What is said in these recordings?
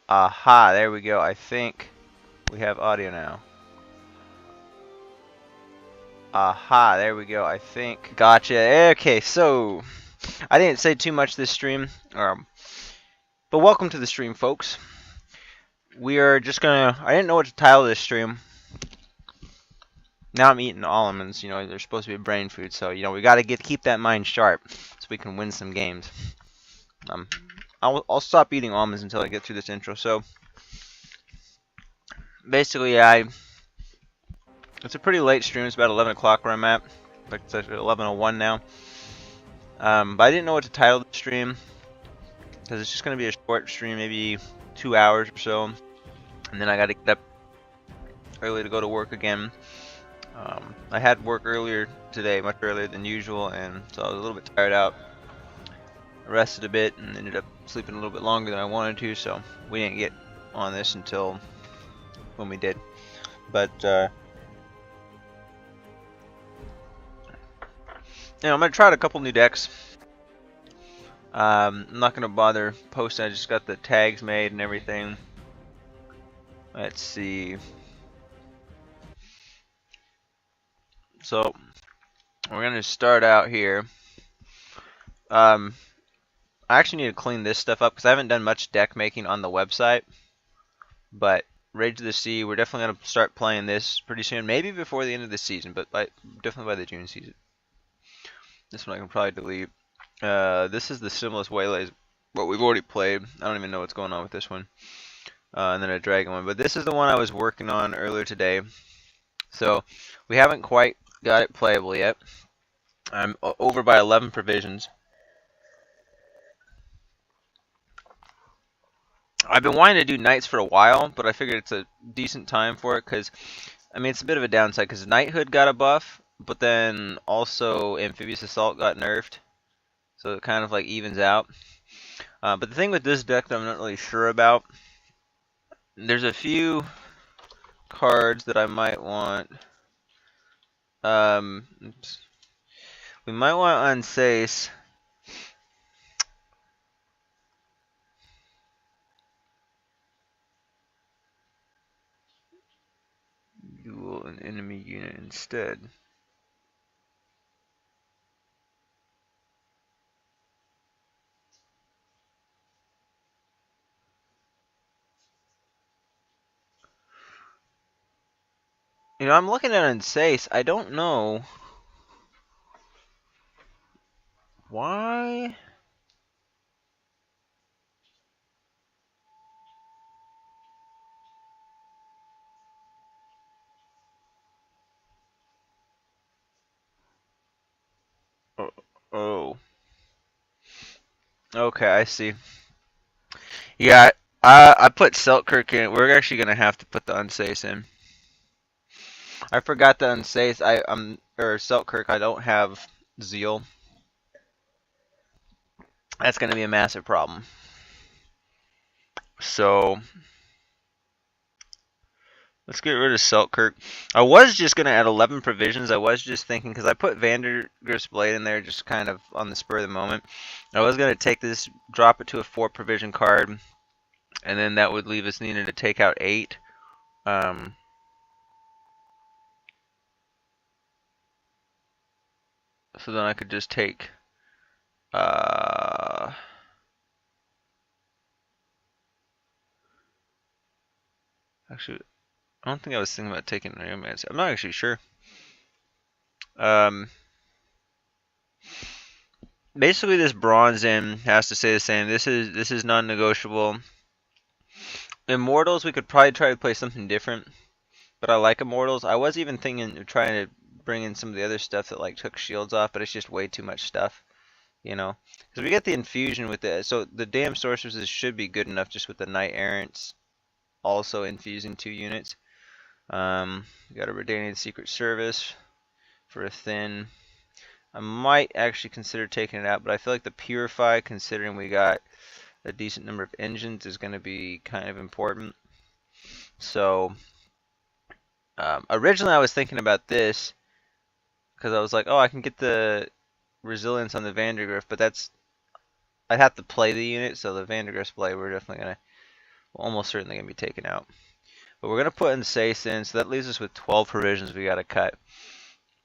Aha, there we go. I think we have audio now. Aha, there we go. I think. Gotcha. Okay, so I didn't say too much this stream, but welcome to the stream, folks. We are just gonna. I didn't know what to title this stream. Now I'm eating almonds. You know, they're supposed to be brain food, so you know we got to keep that mind sharp so we can win some games. I'll stop eating almonds until I get through this intro. So basically, it's a pretty late stream. It's about 11 o'clock where I'm at. Like it's 11:01 now. But I didn't know what to title the stream because it's just gonna be a short stream, maybe 2 hours or so, and then I got to get up early to go to work again. I had work earlier today, much earlier than usual, and so I was a little bit tired out. I rested a bit and ended up sleeping a little bit longer than I wanted to, so we didn't get on this until when we did. But you know, I'm gonna try out a couple new decks. I'm not gonna bother posting. I just got the tags made and everything. Let's see. So we're gonna start out here. I actually need to clean this stuff up because I haven't done much deck making on the website. But Rage of the Sea, we're definitely gonna start playing this pretty soon. Maybe before the end of the season, but definitely by the June season. This one I can probably delete. This is the Simulus Waylays, what we've already played. I don't even know what's going on with this one. And then a dragon one. But this is the one I was working on earlier today. So we haven't quite got it playable yet. I'm over by 11 provisions. I've been wanting to do Knights for a while, but I figured it's a decent time for it because, I mean, it's a bit of a downside because Knighthood got a buff, but then also Amphibious Assault got nerfed. So it kind of like evens out. But the thing with this deck that I'm not really sure about, there's a few cards that I might want. We might want Unsace. Duel an enemy unit instead. You know, I'm looking at Unsace. I don't know why. Oh, oh. Okay, I see. Yeah, I put Selkirk in. We're actually gonna have to put the Unsace in. I forgot the Unsace. Or Selkirk. I don't have Zeal. That's gonna be a massive problem. So let's get rid of Selkirk. I was just gonna add 11 provisions. I was just thinking because I put Vandergriff's Blade in there just kind of on the spur of the moment. I was gonna take this, drop it to a 4 provision card, and then that would leave us needing to take out 8. So then I could just take actually I don't think I was thinking about taking Romance. I'm not actually sure. Basically this Bronze in has to stay the same. This is non-negotiable. Immortals, we could probably try to play something different, but I like Immortals. I was even thinking of trying to bring in some of the other stuff that like took shields off, but it's just way too much stuff, you know. Because we get the infusion with it, so the damn sorceresses should be good enough just with the Knight Errants also infusing 2 units. We got a Redanian Secret Service for a thin. I might actually consider taking it out, but I feel like the Purify, considering we got a decent number of engines, is going to be kind of important. So originally I was thinking about this because I was like, oh, I can get the resilience on the Vandergriff, but I'd have to play the unit, so the Vandergriff's Blade we're definitely going to almost certainly going to be taken out. But we're going to put in Sace in, so that leaves us with 12 provisions we got to cut.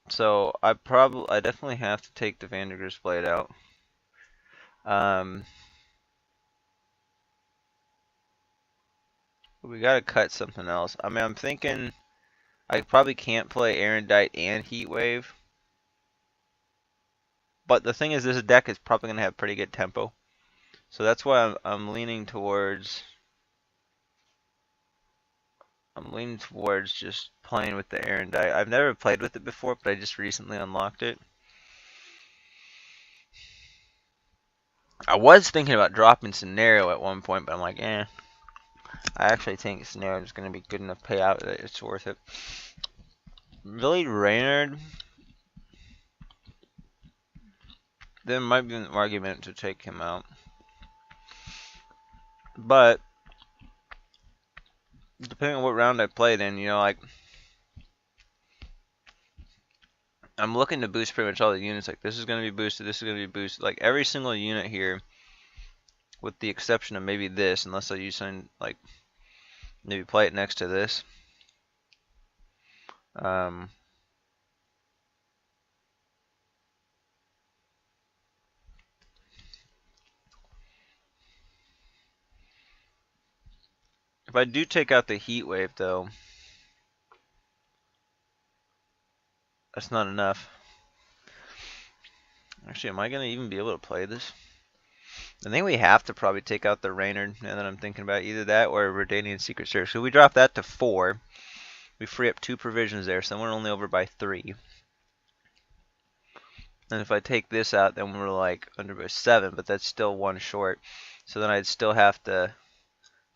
So I definitely have to take the Vandergriff's blade out. We got to cut something else. I mean, I'm thinking I probably can't play Erendite and Heatwave. But the thing is, this deck is probably going to have pretty good tempo. So that's why I'm leaning towards just playing with the Erendite. I've never played with it before, but I just recently unlocked it. I was thinking about dropping Scenario at one point, but I'm like, eh. I actually think Scenario is going to be good enough payout that it's worth it. Really, Reynard, there might be an argument to take him out. But, depending on what round I played in, you know, like, I'm looking to boost pretty much all the units. Like, this is going to be boosted, this is going to be boosted. Like, every single unit here, with the exception of maybe this, unless I use something, like, maybe play it next to this. If I do take out the heat wave, though, that's not enough. Actually, am I going to even be able to play this? I think we have to probably take out the Reynard, now that I'm thinking about either that or Redanian Secret Service. So we drop that to 4. We free up 2 provisions there, so we're only over by 3. And if I take this out, then we're like under by 7, but that's still 1 short. So then I'd still have to...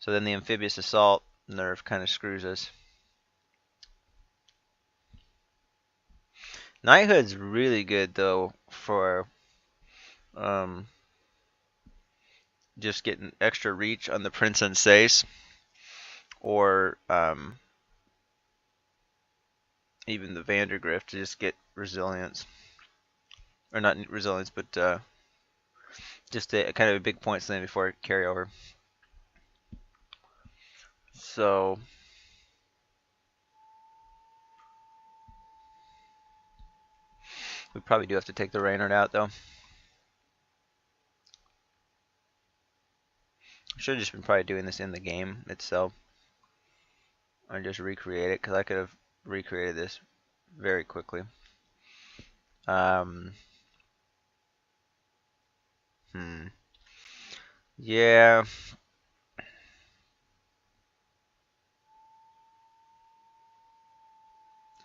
So then the Amphibious Assault nerf kind of screws us. Knighthood's really good, though, for just getting extra reach on the Prince and Sace, or even the Vandergrift to just get resilience. Or not resilience, but just a kind of a big point slam before carryover. So we probably do have to take the Reynard out, though. I should have just been probably doing this in the game itself. I just recreate it, because I could have recreated this very quickly. Yeah.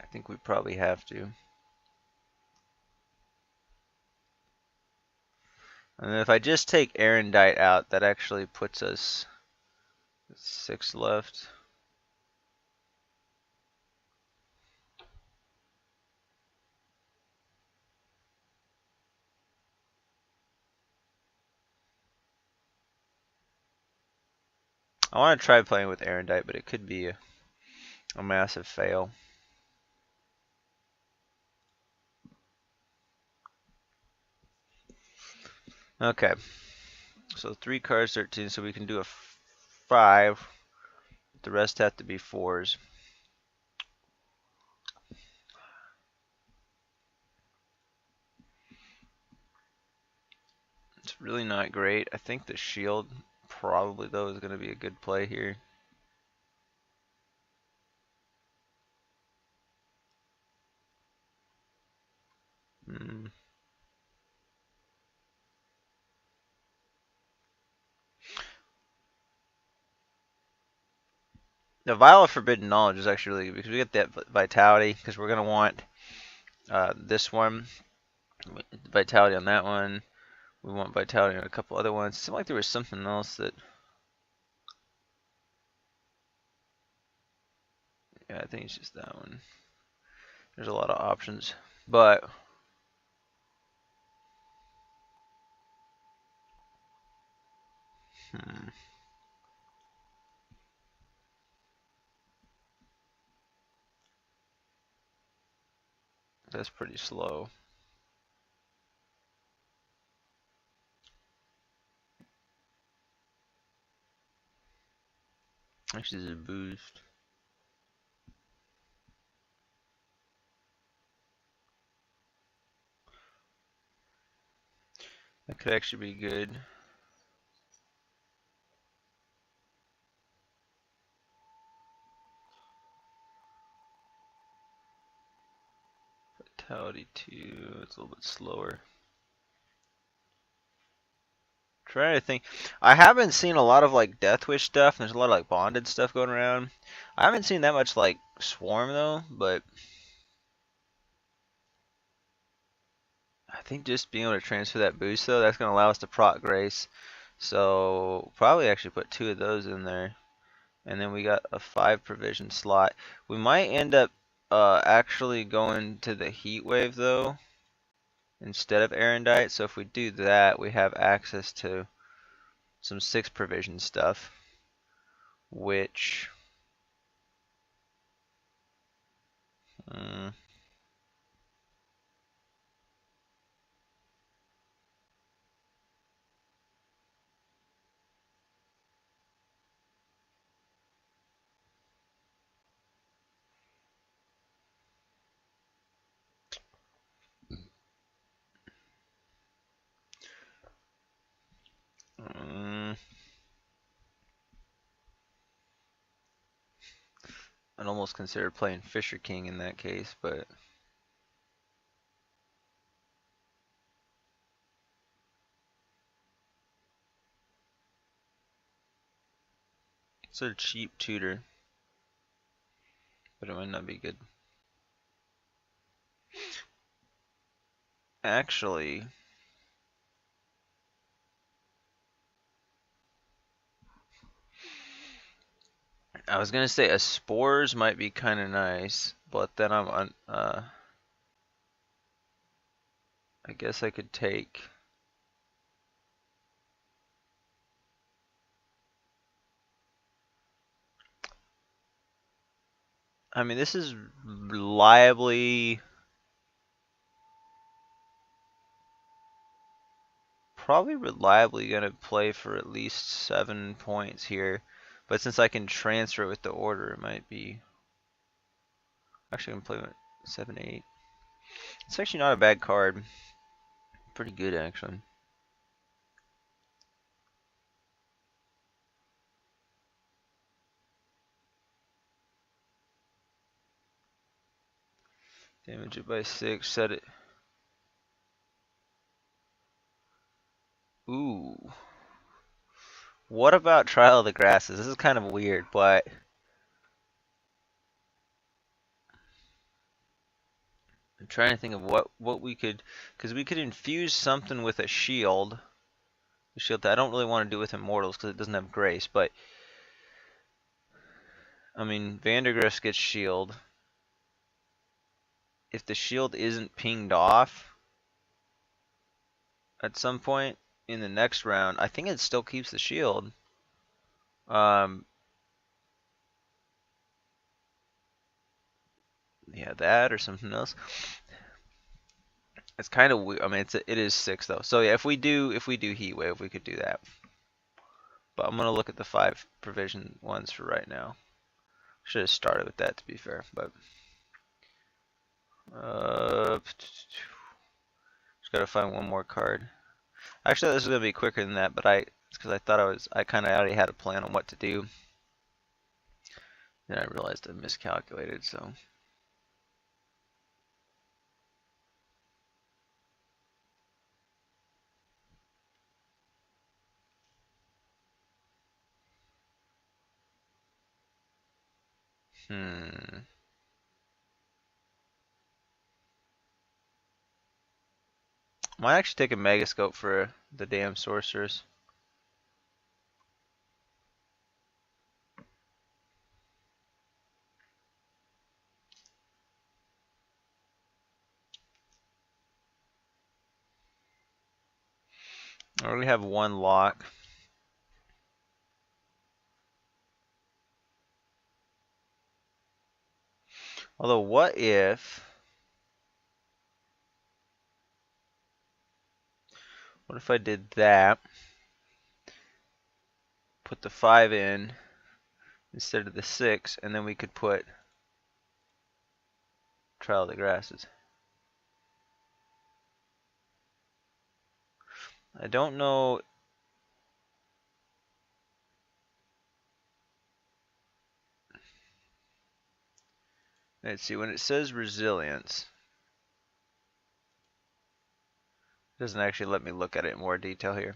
I think we probably have to. And if I just take Erendite out, that actually puts us 6 left. I want to try playing with Erendite, but it could be a massive fail. Okay. So 3 cards, 13, so we can do a 5. The rest have to be 4s. It's really not great. I think the shield probably, though, is going to be a good play here. The Vial of Forbidden Knowledge is actually really good because we get that vitality, because we're going to want this one, vitality on that one. We want vitality on a couple other ones. It seemed like there was something else that... Yeah, I think it's just that one. There's a lot of options, but... That's pretty slow. much does it boost? That could actually be good. Vitality 2, it's a little bit slower. Trying to think. I haven't seen a lot of like Death Wish stuff, and there's a lot of like bonded stuff going around. I haven't seen that much like Swarm though, but I think just being able to transfer that boost though, that's gonna allow us to proc Grace. So probably actually put 2 of those in there. And then we got a 5 provision slot. We might end up actually going to the Heat Wave though, instead of Erendite. So if we do that, we have access to some 6 provision stuff, which mm, mm, I'd almost consider playing Fisher King in that case, but it's a cheap tutor, but it might not be good. Actually, I was gonna say a Spores might be kind of nice, but then I guess I could take. I mean, this is reliably probably reliably gonna play for at least 7 points here, but since I can transfer with the order, it might be. Actually, I'm play with 7-8. It's actually not a bad card. Pretty good actually. Damage it by 6. Set it. Ooh. What about Trial of the Grasses? This is kind of weird, but I'm trying to think of what we could, because we could infuse something with a shield. A shield that I don't really want to do with Immortals because it doesn't have Grace, but I mean Vandergrift gets shield. If the shield isn't pinged off at some point in the next round, I think it still keeps the shield. Um, yeah, that or something else. It's kind of weird. I mean, it is 6 though. So yeah, if we do Heat Wave, we could do that. But I'm gonna look at the 5 provision ones for right now. Should have started with that to be fair, but just gotta find one more card. Actually, this is gonna be quicker than that, but it's because I thought I kind of already had a plan on what to do. Then I realized I miscalculated. So. Might actually take a Megascope for the damn sorcerers. I already have 1 lock. Although, what if I did that? Put the 5 in, instead of the 6, and then we could put Trial of the Grasses. I don't know. Let's see, when it says resilience, it doesn't actually let me look at it in more detail here.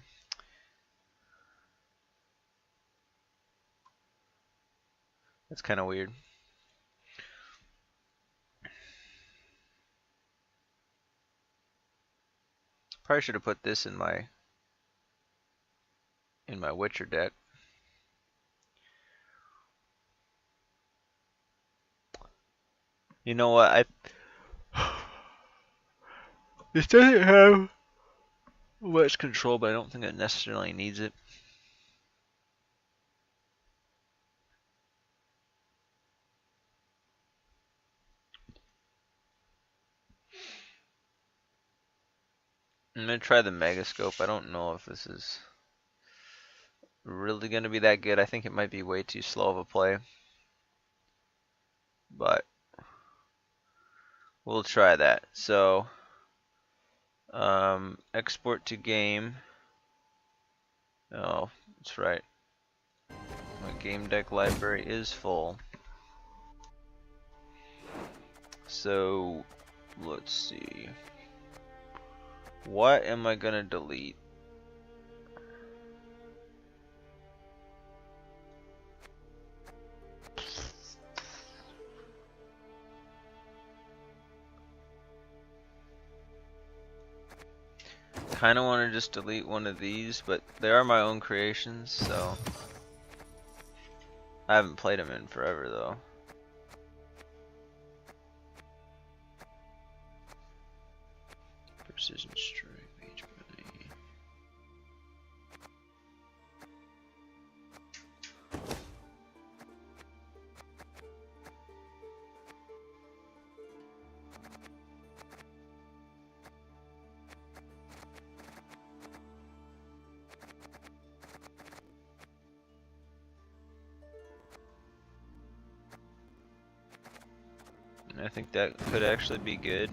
That's kind of weird. Probably should have put this in my Witcher deck. You know what? This doesn't have much control, but I don't think it necessarily needs it. I'm gonna try the Megascope. I don't know if this is really gonna be that good. I think it might be way too slow of a play, but we'll try that. So, export to game. Oh, that's right. My game deck library is full. So, let's see. What am I gonna delete? Kinda wanna just delete one of these, but they are my own creations, so I haven't played them in forever though. Precision strike, mage belly. I think that could actually be good.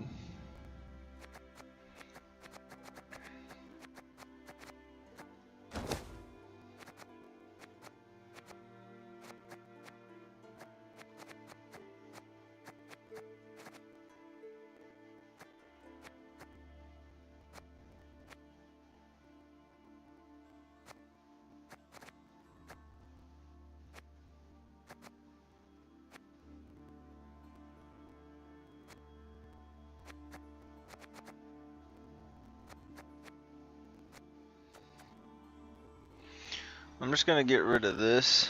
I'm just gonna get rid of this,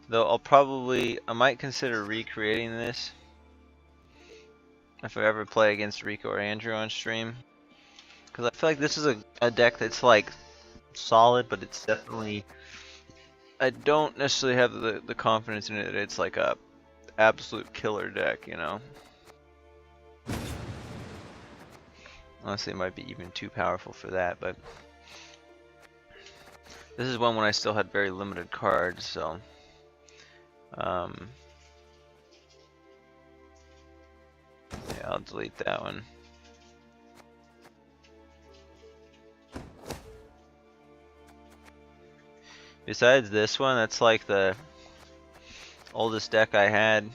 though I might consider recreating this if I ever play against Rico or Andrew on stream, because I feel like this is a deck that's like solid, but it's definitely, I don't necessarily have the confidence in it that it's like a absolute killer deck, you know. Honestly, it might be even too powerful for that, but this is one when I still had very limited cards, so yeah, I'll delete that one. Besides this one, that's like the oldest deck I had.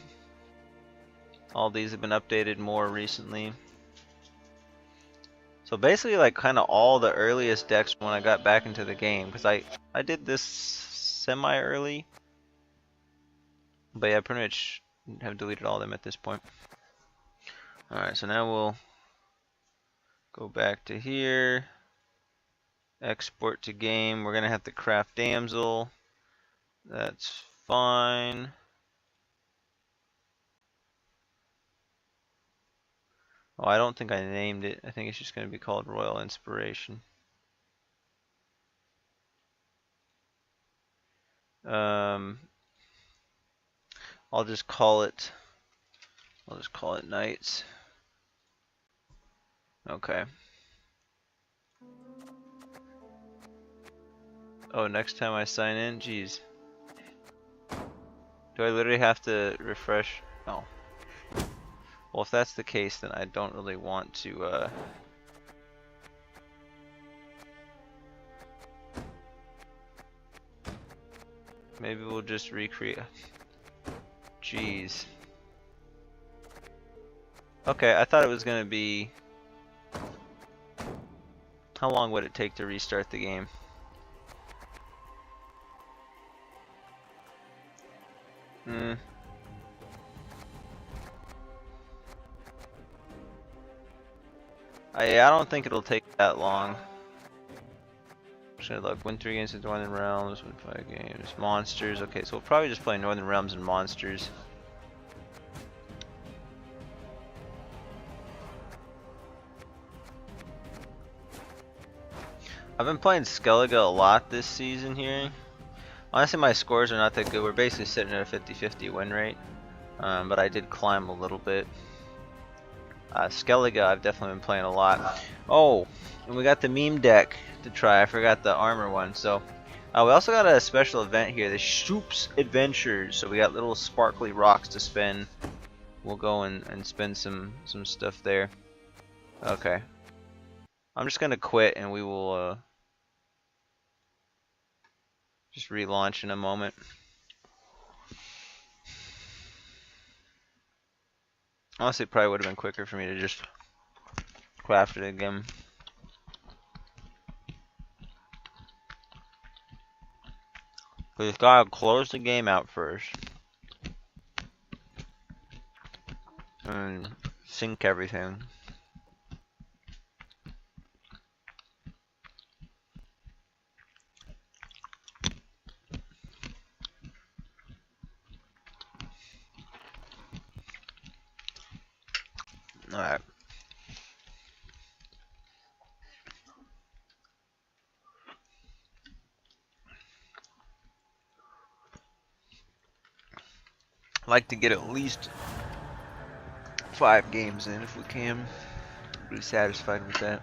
All these have been updated more recently. So basically, like, kind of all the earliest decks when I got back into the game, because I did this semi-early, but yeah, pretty much have deleted all of them at this point. Alright, so now we'll go back to here, export to game. We're gonna have to craft damsel. That's fine. Oh, I don't think I named it. I think it's just gonna be called Royal Inspiration. I'll just call it Knights. Okay. Oh, next time I sign in, geez. Do I literally have to refresh? Oh. Well, if that's the case, then I don't really want to, maybe we'll just recreate. Jeez. Okay, I thought it was gonna be... How long would it take to restart the game? I don't think it'll take that long. Should look, win 3 games in Northern Realms, win 5 games. Monsters, okay, so we'll probably just play Northern Realms and Monsters. I've been playing Skellige a lot this season here. Honestly, my scores are not that good. We're basically sitting at a 50-50 win rate. But I did climb a little bit. Skellige, I've definitely been playing a lot. Oh, and we got the meme deck to try. I forgot the armor one. So we also got a special event here, the Shoop's Adventures. So we got little sparkly rocks to spin. We'll go and spin some stuff there. Okay. I'm just gonna quit and we will just relaunch in a moment. Honestly, it probably would have been quicker for me to just craft it again. We just gotta close the game out first. And sync everything. Alright. I'd like to get at least 5 games in if we can. Be satisfied with that.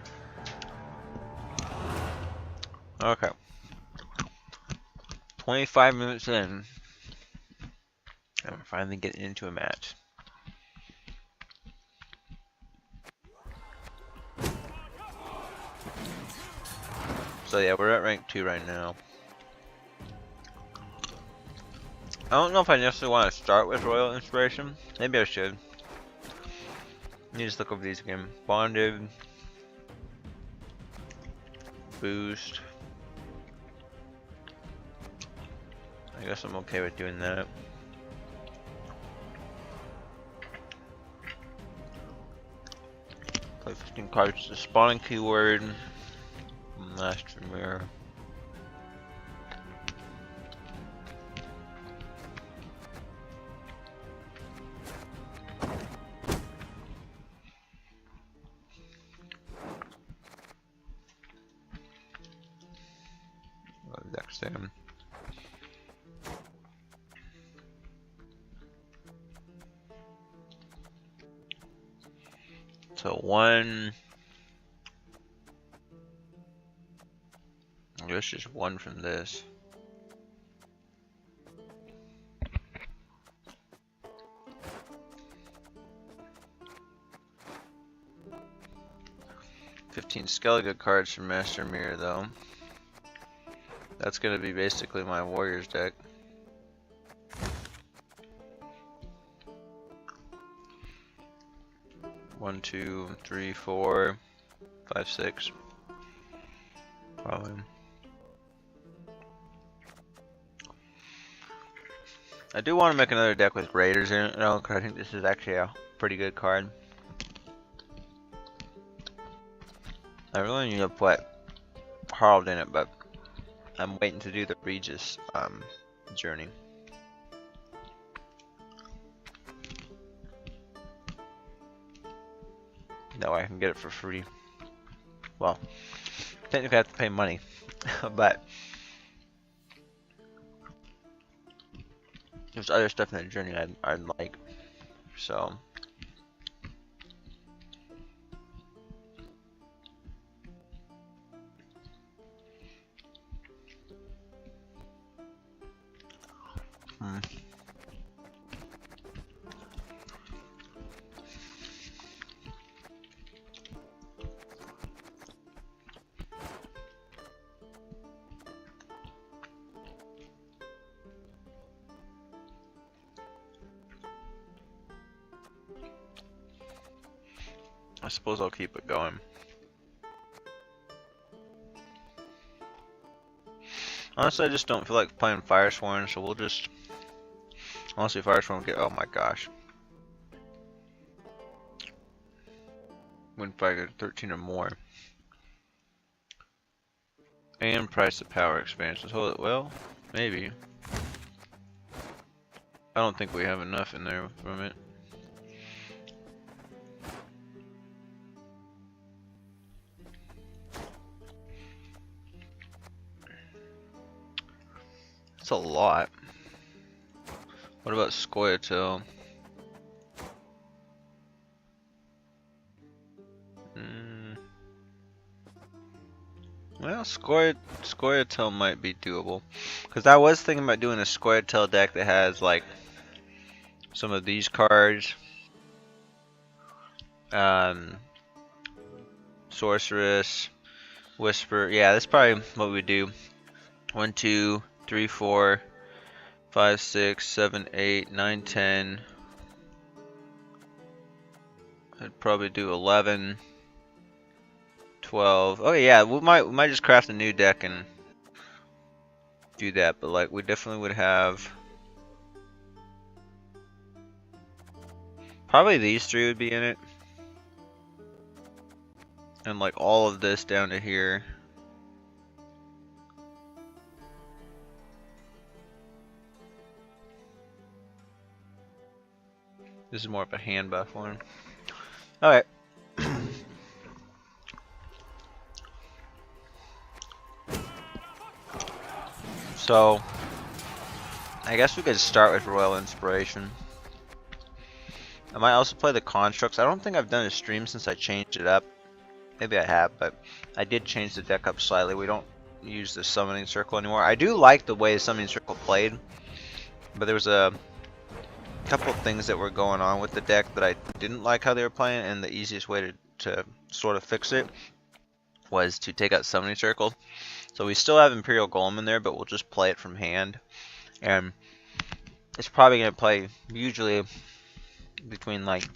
Okay. 25 minutes in. I'm finally getting into a match. So yeah, we're at rank 2 right now. I don't know if I necessarily want to start with Royal Inspiration. Maybe I should. Let me just look over these again. Bonded. Boost. I guess I'm okay with doing that. Play 15 cards. The spawning keyword. Last mirror. Next time. So 1. I guess just 1 from this. $15 Skellige cards from Master Mirror though. That's gonna be basically my Warriors deck. One, 2, 3, 4, 5, 6. Probably. I do want to make another deck with Raiders in it, though, because I think this is actually a pretty good card. I really need to put Harald in it, but I'm waiting to do the Regis journey. No, I can get it for free. Well, technically I have to pay money, but there's other stuff in the journey I'd like, so. I suppose I'll keep it going. Honestly, I just don't feel like playing Firesworn, so we'll just... Honestly, Firesworn will get... Oh my gosh. Win fighter 13 or more. And price of power expansions. Hold it, well, maybe. I don't think we have enough in there from it. That's a lot. What about Scoia'tael? Well, Scoia'tael might be doable. Because I was thinking about doing a Scoia'tael deck that has, like, some of these cards. Sorceress, Whisper. Yeah, that's probably what we do. 1, 2, 3, 4, 5, 6, 7, 8, 9, 10. I'd probably do 11, 12. Oh yeah, we might just craft a new deck and do that. But like, we definitely would have. Probably these three would be in it. And like all of this down to here. This is more of a hand buff one. Alright. So, I guess we could start with Royal Inspiration. I might also play the Constructs. I don't think I've done a stream since I changed it up. Maybe I have, but I did change the deck up slightly. We don't use the Summoning Circle anymore. I do like the way the Summoning Circle played, but there was a couple of things that were going on with the deck that I didn't like how they were playing, and the easiest way to sort of fix it was to take out Summoning Circle. So we still have Imperial Golem in there, but we'll just play it from hand. And it's probably going to play usually between like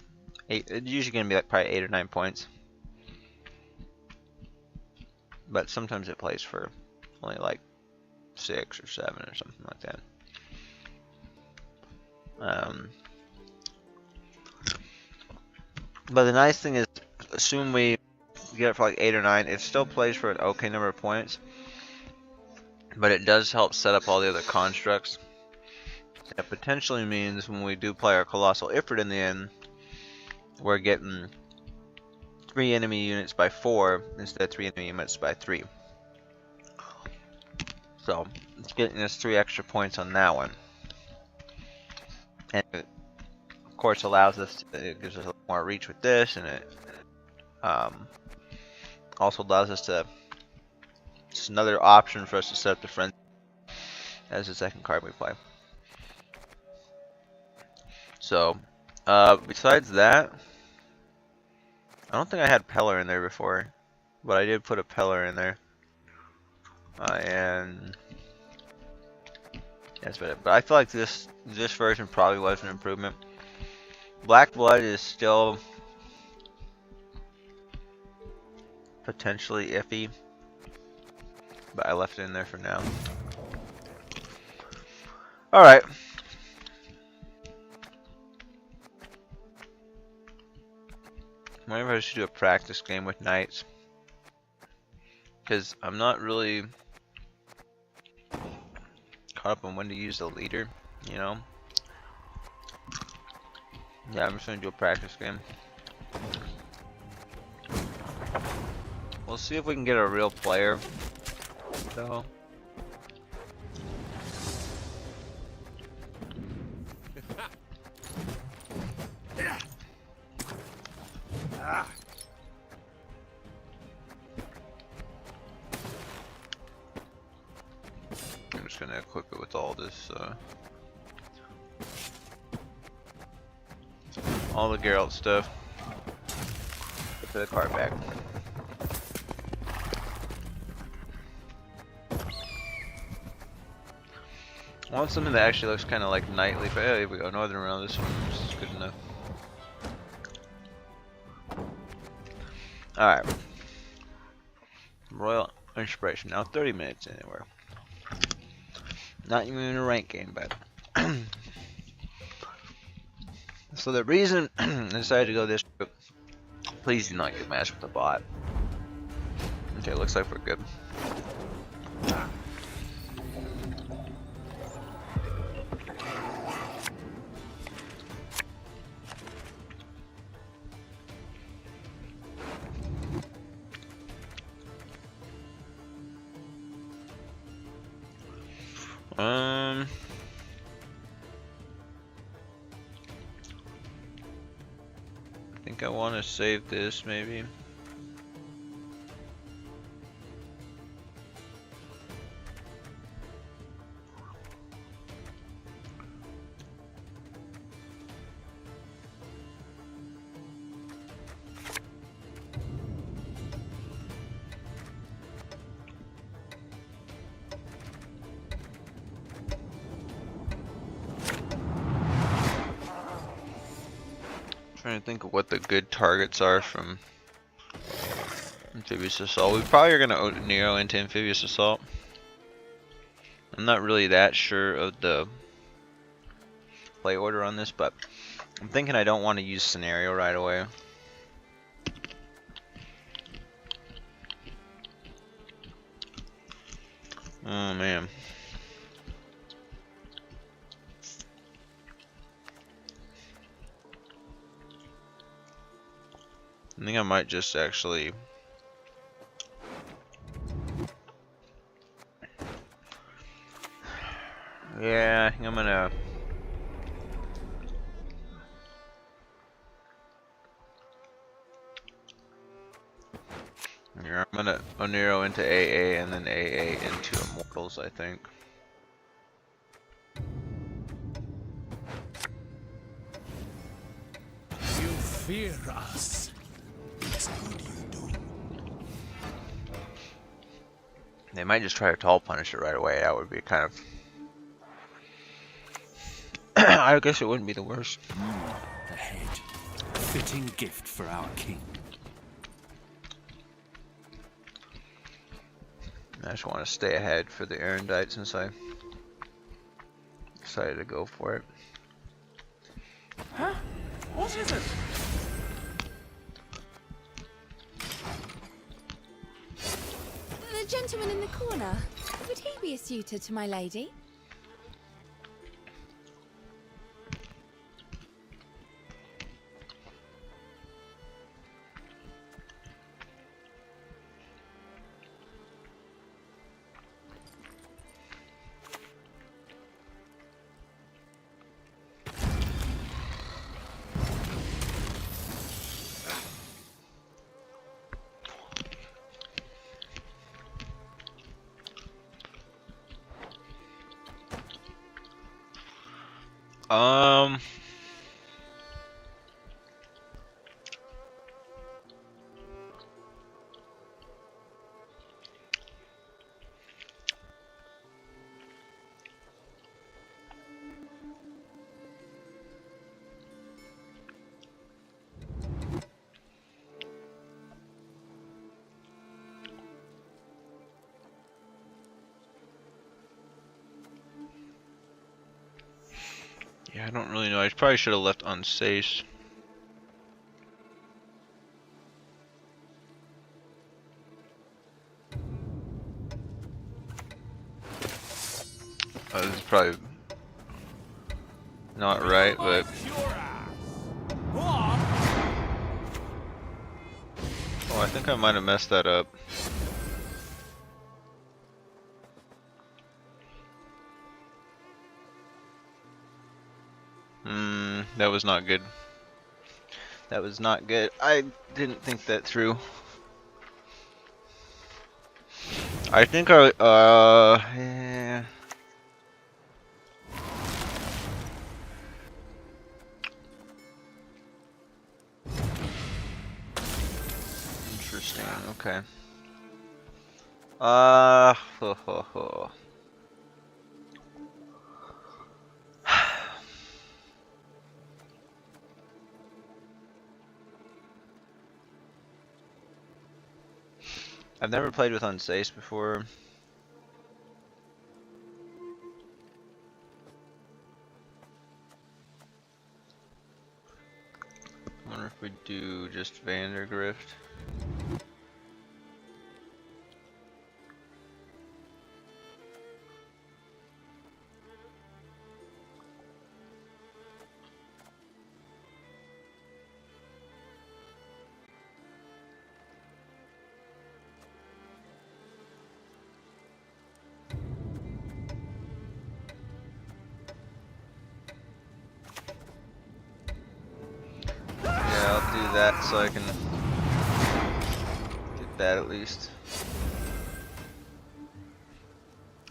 8, it's usually going to be like probably 8 or 9 points. But sometimes it plays for only like 6 or 7 or something like that. But the nice thing is, assume we get it for like 8 or 9, it still plays for an okay number of points. But it does help set up all the other constructs. It potentially means when we do play our Colossal Ifrit in the end, we're getting 3 enemy units by 4 instead of 3 enemy units by 3. So it's getting us 3 extra points on that one. And it, of course, allows us to, it gives us a little more reach with this, and it also allows us to, it's another option for us to set up the Frenzy as the second card we play. So, besides that, I don't think I had Peller in there before, but I did put a Peller in there. And that's about it. But I feel like this version probably was an improvement. Black Blood is still potentially iffy, but I left it in there for now. Alright. I wonder if I should do a practice game with knights, because I'm not really caught up on when to use the leader, you know? Yeah, I'm just gonna do a practice game. We'll see if we can get a real player, though. I'm just gonna equip it with all this, all the Geralt stuff. Put the card back. I want something that actually looks kind of like knightly, but oh, here we go, Northern Realm. This one is good enough. Alright. Royal Inspiration. Now 30 minutes anywhere. Not even in a rank game, but. So the reason I decided to go this route, please do not get matched with a bot. Okay, looks like we're good. I think I want to save this maybe. Trying to think of what the good targets are from Amphibious Assault. We probably are going to Nero into Amphibious Assault. I'm not really that sure of the play order on this, but I'm thinking I don't want to use Scenario right away. Oh man. I think I might just actually yeah, I think I'm gonna here, I'm gonna Onero into AA and then AA into Immortals, I think. You fear us. It's good you do. They might just try to tall punish it right away. That would be kind of I guess it wouldn't be the worst. The head. A fitting gift for our king. I just want to stay ahead for the Erendite since I decided to go for it. Huh? What is it? The gentleman in the corner. Would he be a suitor to my lady? Um, yeah, I don't really know. I probably should have left on Sace. This is probably not right, but oh, I think I might have messed that up. That was not good. That was not good. I didn't think that through. I think yeah. Interesting, okay. Ho, ho, ho. I've never played with Unsafe before. I wonder if we do just Vandergrift. Yeah, I'll do that so I can get that at least.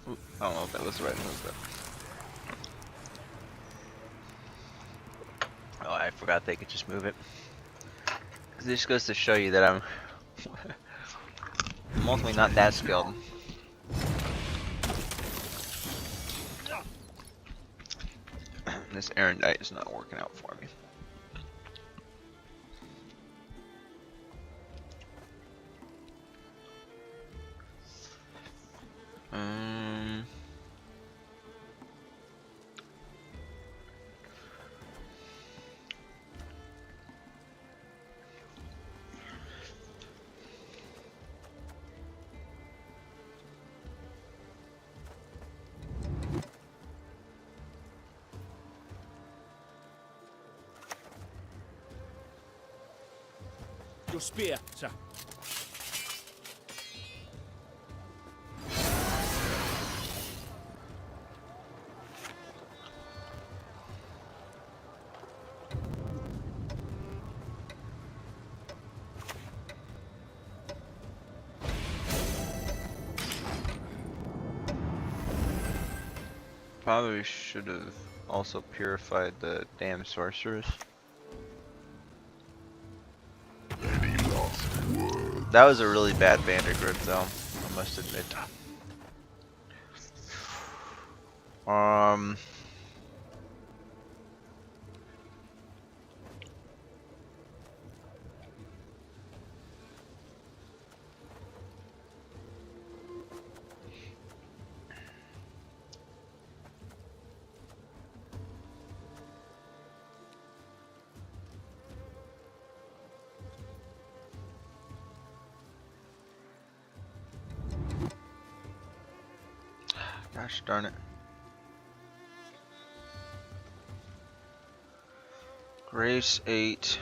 Ooh, I don't know if that was the right move, but oh, I forgot they could just move it. Cause this goes to show you that I'm ultimately not that skilled. This Erendite is not working out for me. Your spear, sir. Probably should have also purified the damn sorceress. That was a really bad Vandergrift though, I must admit. Gosh darn it. Grace 8.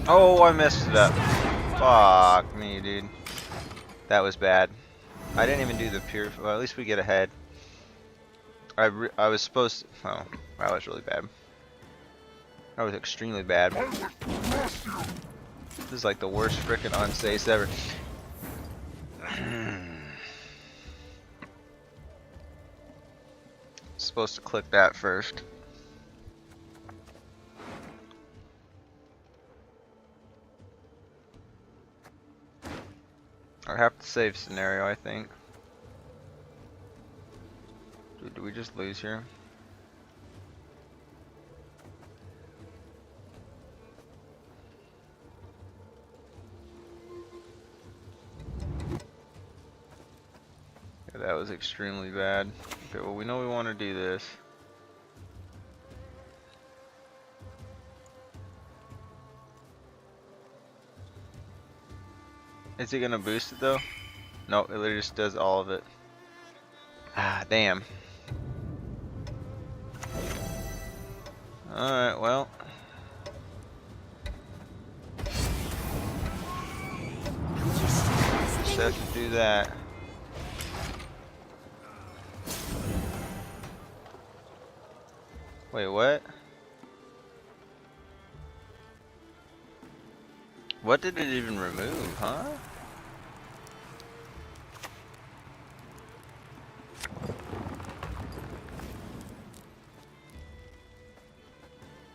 Oh, I messed it up. Fuck me, dude. That was bad. I didn't even do the pure. Well, at least we get ahead. I was supposed to. Oh, that was really bad. That was extremely bad. This is like the worst frickin' unsafe ever. Supposed to click that first. Or have to save scenario, I think. Dude, do we just lose here? Yeah, that was extremely bad. Okay, well we know we want to do this. Is it gonna boost it though? No, it literally just does all of it. Ah, damn. Alright, well. Just have to do that. Wait, what? What did it even remove, huh?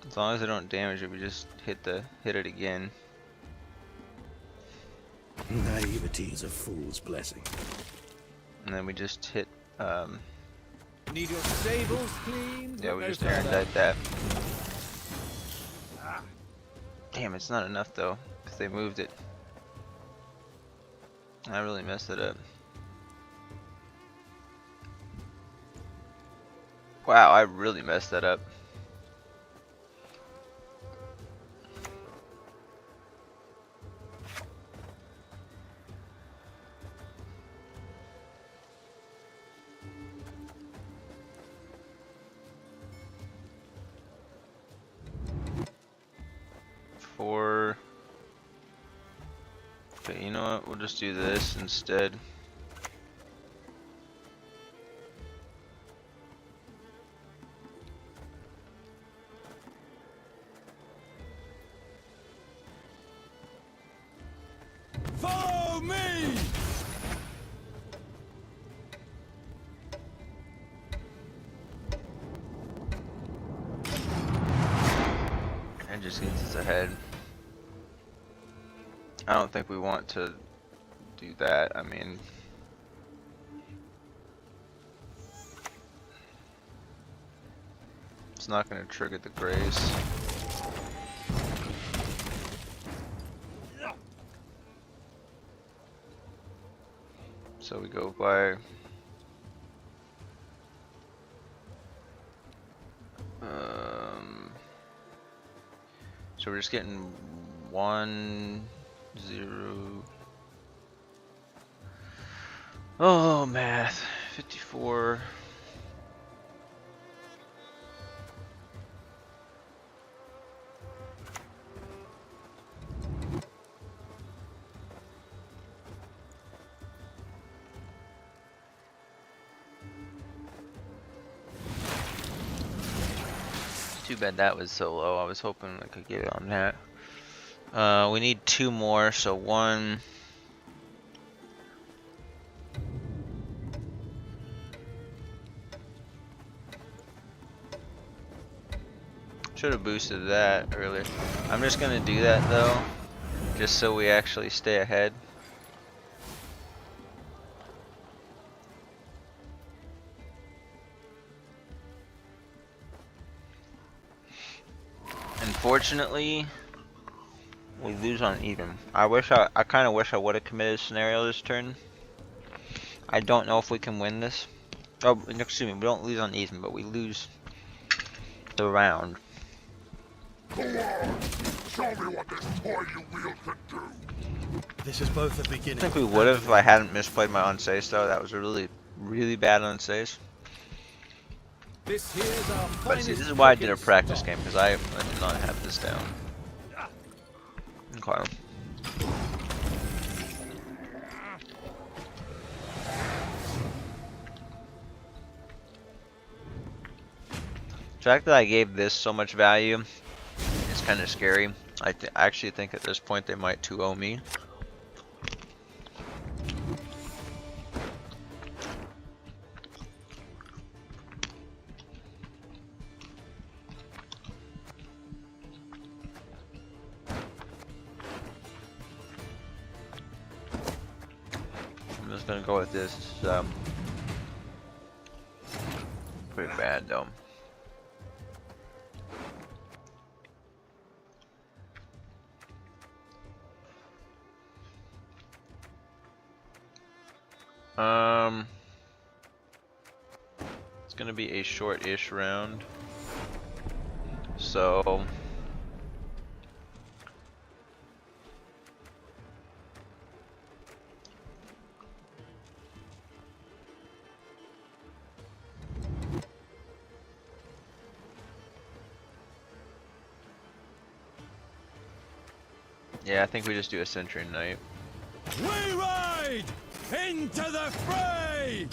As long as I don't damage it, we just hit it again. Naivety is a fool's blessing. And then we just hit, Need your stables cleaned? yeah, Look we no just further. erendite that. Damn, it's not enough though, because they moved it. I really messed it up. Wow, I really messed that up. Four. Okay, you know what? We'll just do this instead. Follow me! And just gets us ahead. I don't think we want to do that. I mean, it's not going to trigger the grace. So we go by so we're just getting 1, 0. Oh, math. 54. Too bad that was so low. I was hoping I could get it on that. We need 2 more, so 1. Should have boosted that earlier. I'm just gonna do that though, just so we actually stay ahead. Unfortunately, we lose on even. I kind of wish I would have committed scenario this turn. I don't know if we can win this. Oh, excuse me, we don't lose on even, but we lose the round. Go on! Show me what this toy you wield can do! This is both a beginning. I think we would have if I hadn't misplayed my unsafe though. That was a really bad unsafe. This here's our But see, finest this is why I did a frickin' practice stock. game, because I did not have this down. Okay. The fact that I gave this so much value is kind of scary. I actually think at this point they might 2-0 me. I'm just gonna go with this. Pretty bad though. It's gonna be a short-ish round. So yeah, I think we just do a Sentry Knight. We ride into the fray!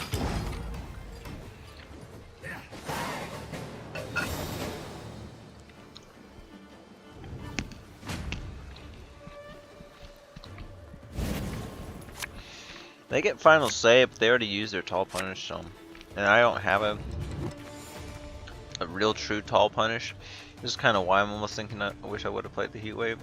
They get final say, but they already used their tall punish, so, and I don't have a real true tall punish. This is kind of why I'm almost thinking I wish I would have played the heat wave.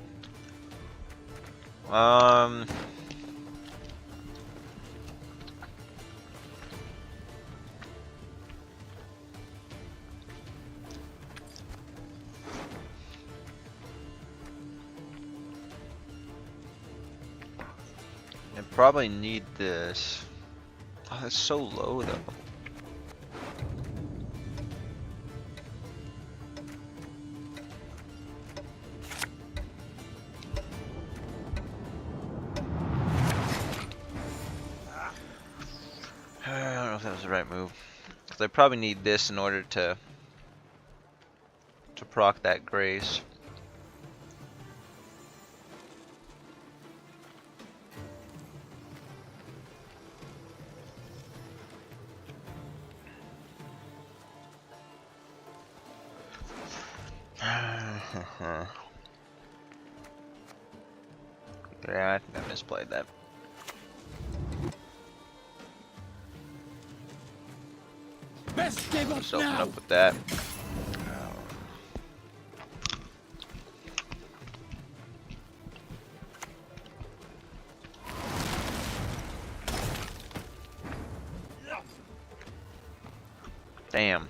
Probably need this. Oh, that's so low though. I don't know if that was the right move. Because I probably need this in order to proc that grace. Yeah, I think I misplayed that. Best give up Just open now. up with that. Damn.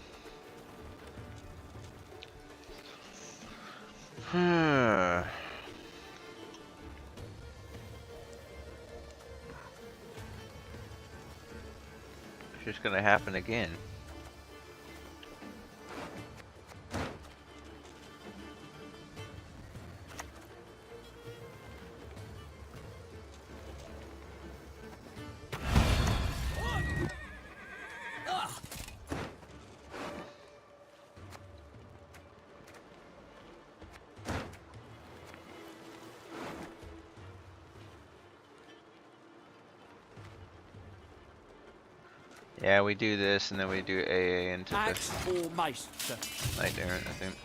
It's just gonna happen again. Yeah, we do this and then we do AA into Axe the or mace, sir? Knight Errant, I think.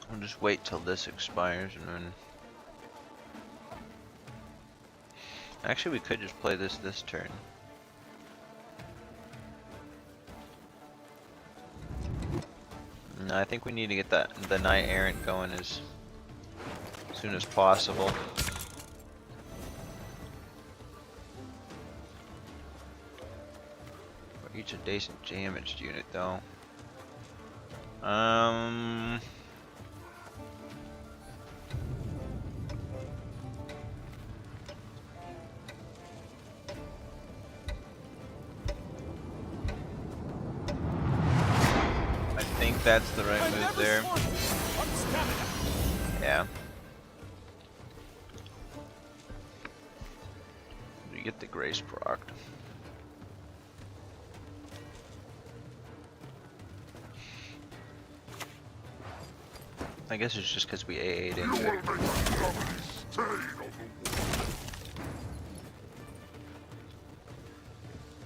We'll just wait till this expires and then... Actually, we could just play this turn. No, I think we need to get the Knight Errant going as soon as possible. For each adjacent damaged unit, though. I think that's the right move there. Yeah. You get the grace procced. I guess it's just because we AA'd into it.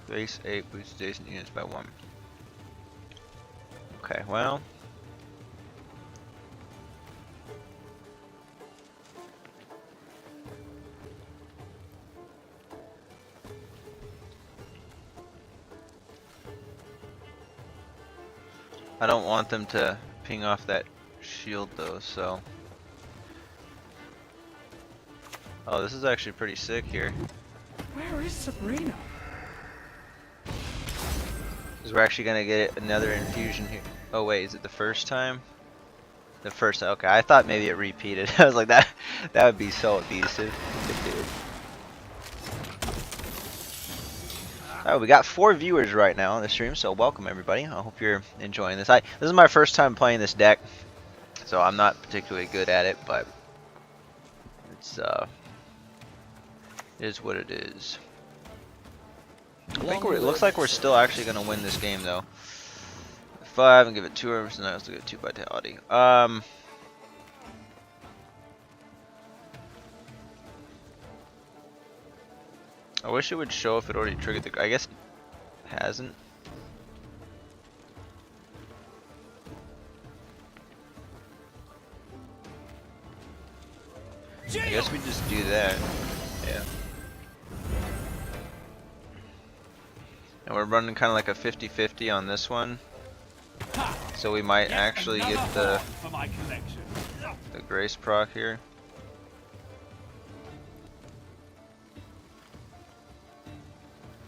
Base 8 boosts adjacent units by 1. Okay, well. I don't want them to ping off that shield though, so. Oh, this is actually pretty sick here. Where is Sabrina? Because we're actually gonna get another infusion here. Oh wait, is it the first time? The first, okay. I thought maybe it repeated. I was like, that would be so abusive. Oh, we got 4 viewers right now on the stream, so welcome everybody. I hope you're enjoying this. This is my first time playing this deck, so I'm not particularly good at it, but it's it is what it is. I think it looks like we're still actually gonna win this game though. 5 and give it 2 arms, and I also get 2 vitality. I wish it would show if it already triggered the. I guess it hasn't. I guess we just do that. Yeah. And we're running kind of like a 50-50 on this one. So we might actually get the Grace proc here.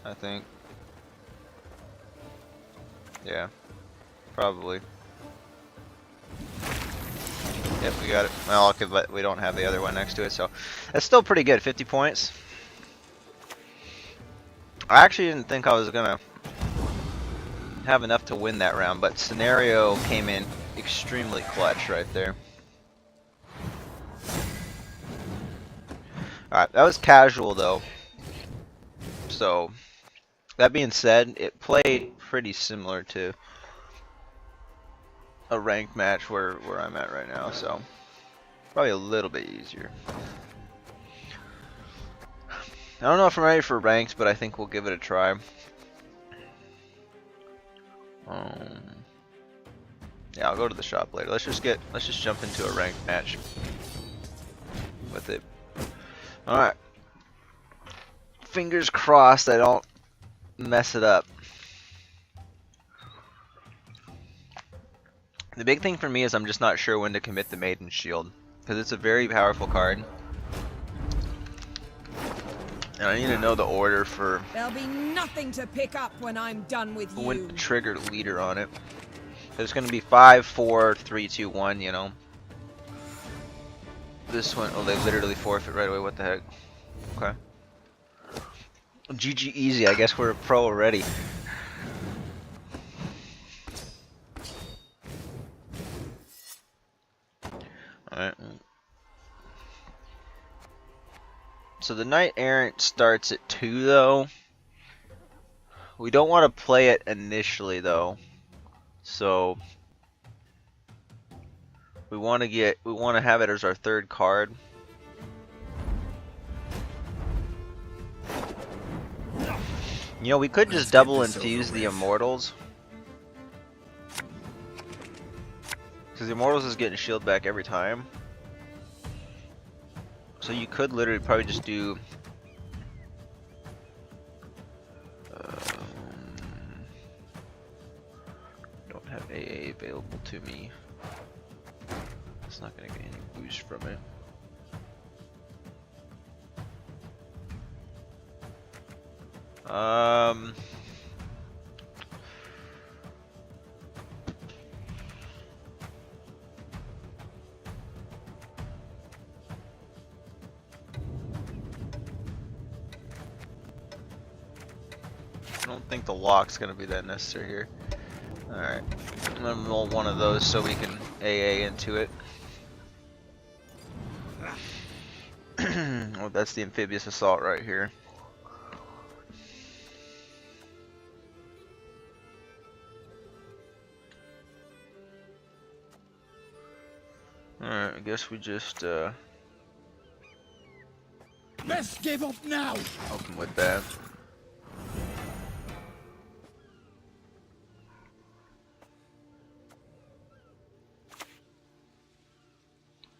I think. Yeah, probably. Yep, we got it. Well, okay, but we don't have the other one next to it, so that's still pretty good. 50 points. I actually didn't think I was gonna have enough to win that round, but scenario came in extremely clutch right there. Alright, that was casual though. So, that being said, it played pretty similar to a ranked match where I'm at right now, so probably a little bit easier. I don't know if I'm ready for ranked, but I think we'll give it a try. Yeah, I'll go to the shop later. Let's just jump into a ranked match with it. Alright. Fingers crossed I don't mess it up. The big thing for me is I'm just not sure when to commit the Maiden Shield, because it's a very powerful card. And I need to know the order for There'll be nothing to pick up when I'm done with you. when to trigger leader on it. It's going to be 5, 4, 3, 2, 1, you know. This one, oh, they literally forfeit right away. What the heck? Okay. GG easy. I guess we're a pro already. Alright. So the Knight Errant starts at 2 though. We don't want to play it initially though. So we want to have it as our third card. You know, we could just double infuse the Immortals. Because the Immortals is getting shield back every time. So you could literally probably just do don't have AA available to me. It's not gonna get any boost from it. I don't think the lock's gonna be that necessary here. Alright. I'm gonna roll one of those so we can AA into it. Oh, that's the amphibious assault right here. Alright, I guess we just Let's give up now. open with that.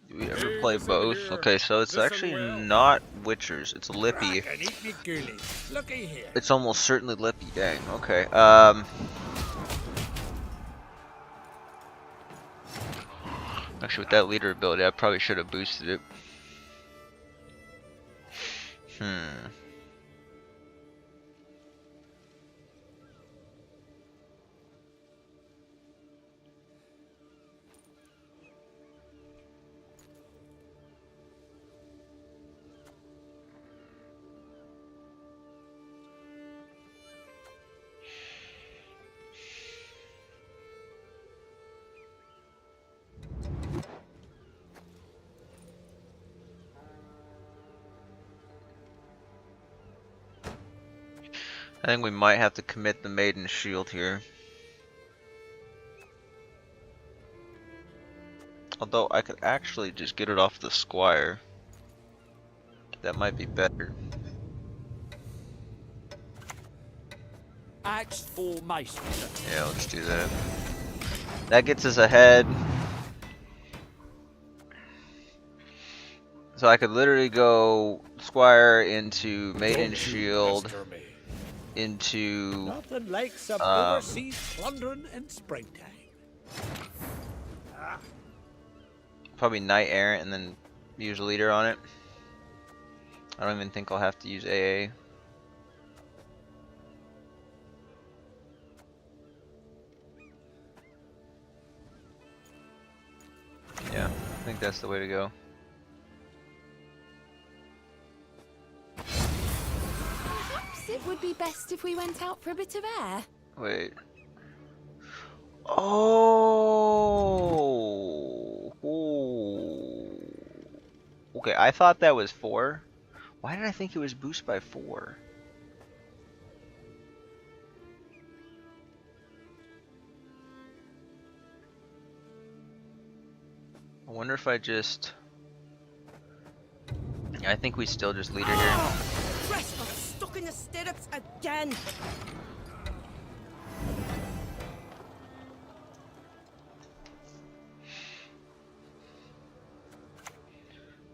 Do we ever play both? Okay, so it's actually not Witchers, it's Lippy. Looky here. It's almost certainly Lippy, dang, okay. Actually, with that leader ability, I probably should have boosted it. I think we might have to commit the Maiden Shield here. Although I could actually just get it off the Squire. That might be better. Axe formation. Yeah, let's do that. That gets us ahead. So I could literally go Squire into Maiden Shield. into Nothing like some Um, overseas plundering in springtime. probably Knight Errant and then use Leader on it. I don't even think I'll have to use AA. Yeah, I think that's the way to go. Perhaps it would be best if we went out for a bit of air. Wait. Oh. Ooh. Okay, I thought that was 4. Why did I think it was boost by 4? I wonder if I just... Yeah, I think we still just Leader here. Christ, I'm stuck in the stirrups again.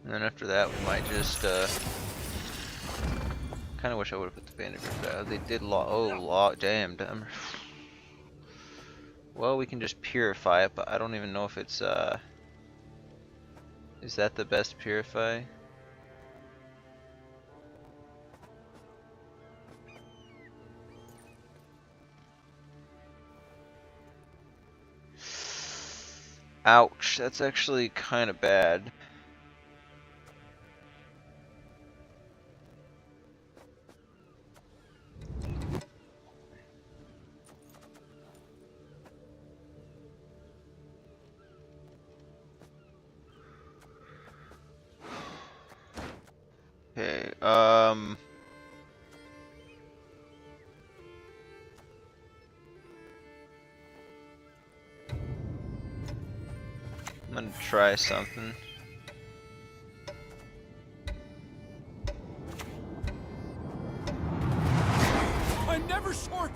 And then after that, we might just, kind of wish I would have put the bandit group down. They did damn. Well, we can just purify it, but I don't even know if it's, is that the best purify? Ouch, that's actually kind of bad. Okay, I'm gonna try something. I'm never short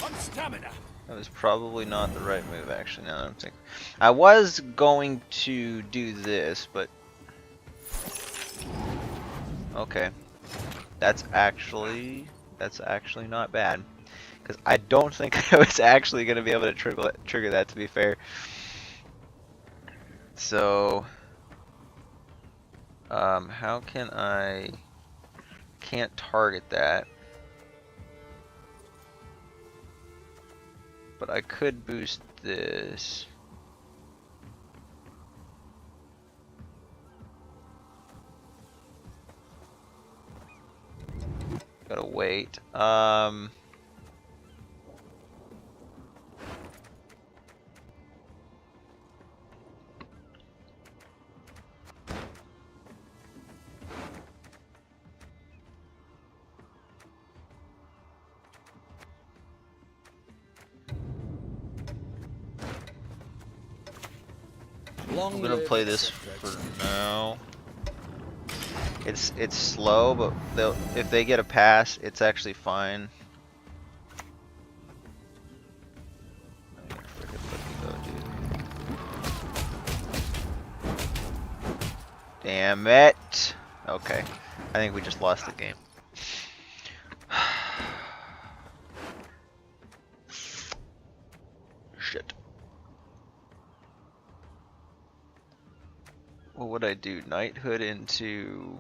on stamina. That was probably not the right move, actually, now that I'm thinking. I was going to do this, but... Okay. That's actually not bad. Because I don't think I was actually going to be able to trigger that, to be fair. So... how can I... Can't target that. But I could boost this. Gotta wait. I'm gonna play this for now. It's slow, but if they get a pass, it's actually fine. I'm gonna frickin' let me go, dude. Damn it! Okay, I think we just lost the game. Shit. What would I do? Knighthood into...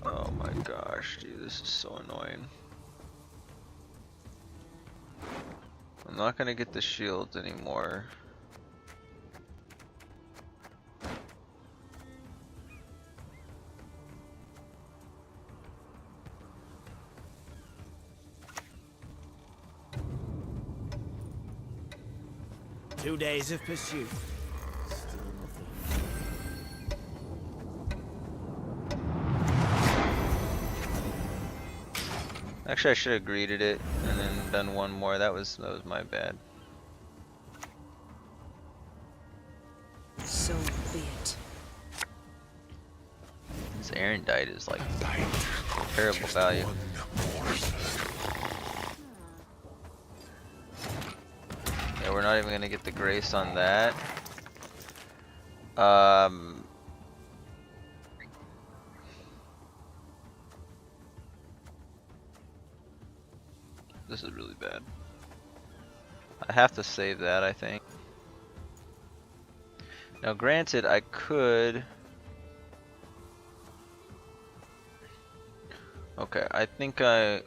Oh my gosh, dude, this is so annoying. I'm not gonna get the shields anymore. Two days of pursuit. Actually, I should have greeted it and then done one more. That was my bad. So be it. This Erendite is like terrible value. not even gonna get the grace on that. This is really bad. I have to save that, I think. Now granted, I could... Okay, I think I...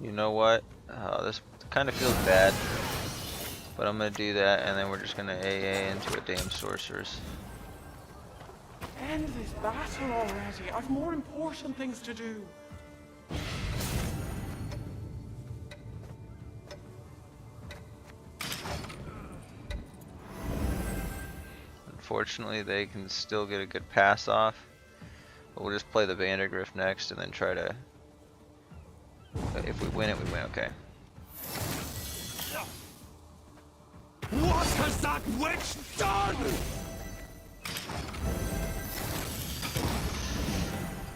You know what? This kind of feels bad. But I'm gonna do that, and then we're just gonna AA into a damn sorceress. End this battle already. I've more important things to do. Unfortunately, they can still get a good pass off. But we'll just play the Vandergrift next, and then try to... If we win it, we win. Okay. What has that witch done?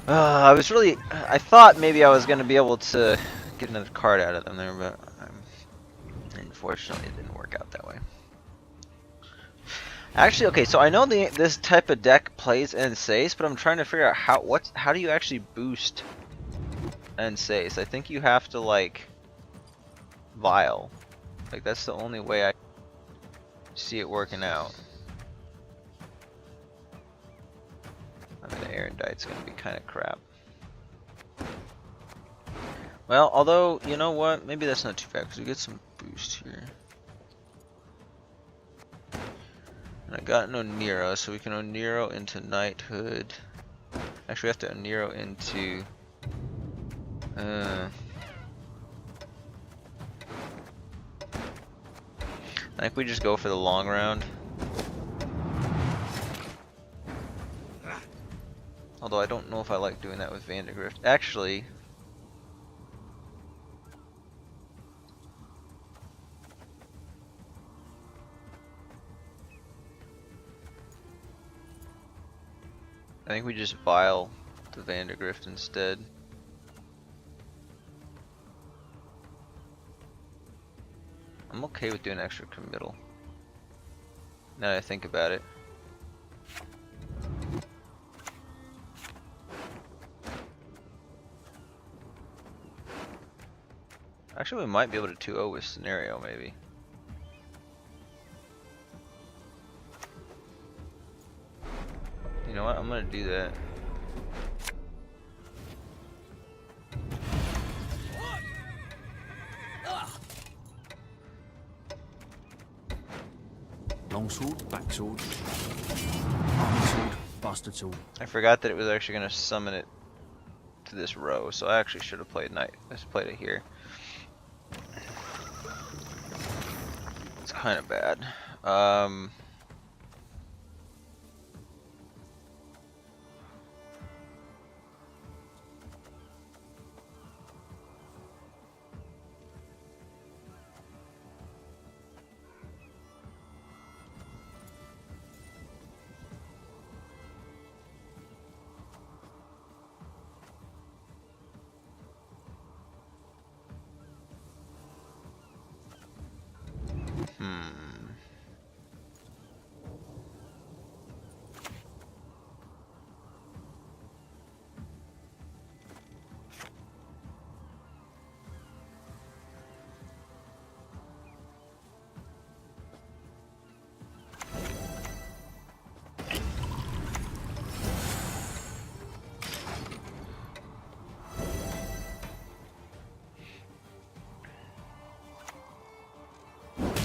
I thought maybe I was gonna be able to get another card out of them there, but unfortunately it didn't work out that way. Actually, okay, so I know this type of deck plays Ensace, but I'm trying to figure out how do you actually boost Ensace? I think you have to like Vial. Like that's the only way I see it working out. I mean, the Erendite's gonna be kind of crap. Well, although, you know what? Maybe that's not too bad because we get some boost here. And I got no Nero, so we can Oniro into Knighthood. Actually, we have to Oniro into... I think we just go for the long round. Although I don't know if I like doing that with Vandergrift. Actually... I think we just Vial the Vandergrift instead. I'm okay with doing extra committal. Now that I think about it. Actually, we might be able to 2-0 with Scenario, maybe. You know what? I'm gonna do that. Longsword, backsword, army sword, bastard sword. I forgot that it was actually gonna summon it to this row, so I actually should have played Knight. I just played it here. It's kind of bad.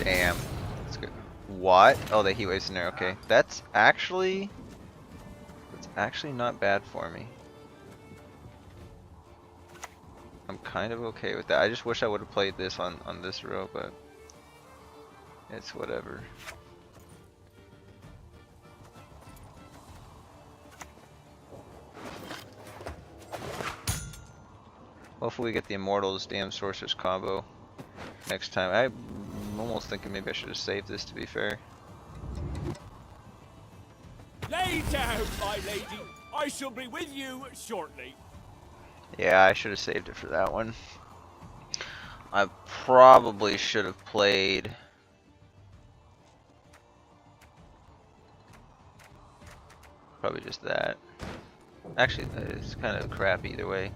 Damn. That's good. What? Oh, the heat waves in there. Okay, that's actually not bad for me. I'm kind of okay with that. I just wish I would have played this on this row, but it's whatever. Hopefully we get the Immortals damn Sorceress combo next time. I'm almost thinking maybe I should have saved this, to be fair. Lay down, my lady. I shall be with you shortly. Yeah, I should have saved it for that one. I probably should have played. Probably just that. Actually, it's kind of crap either way.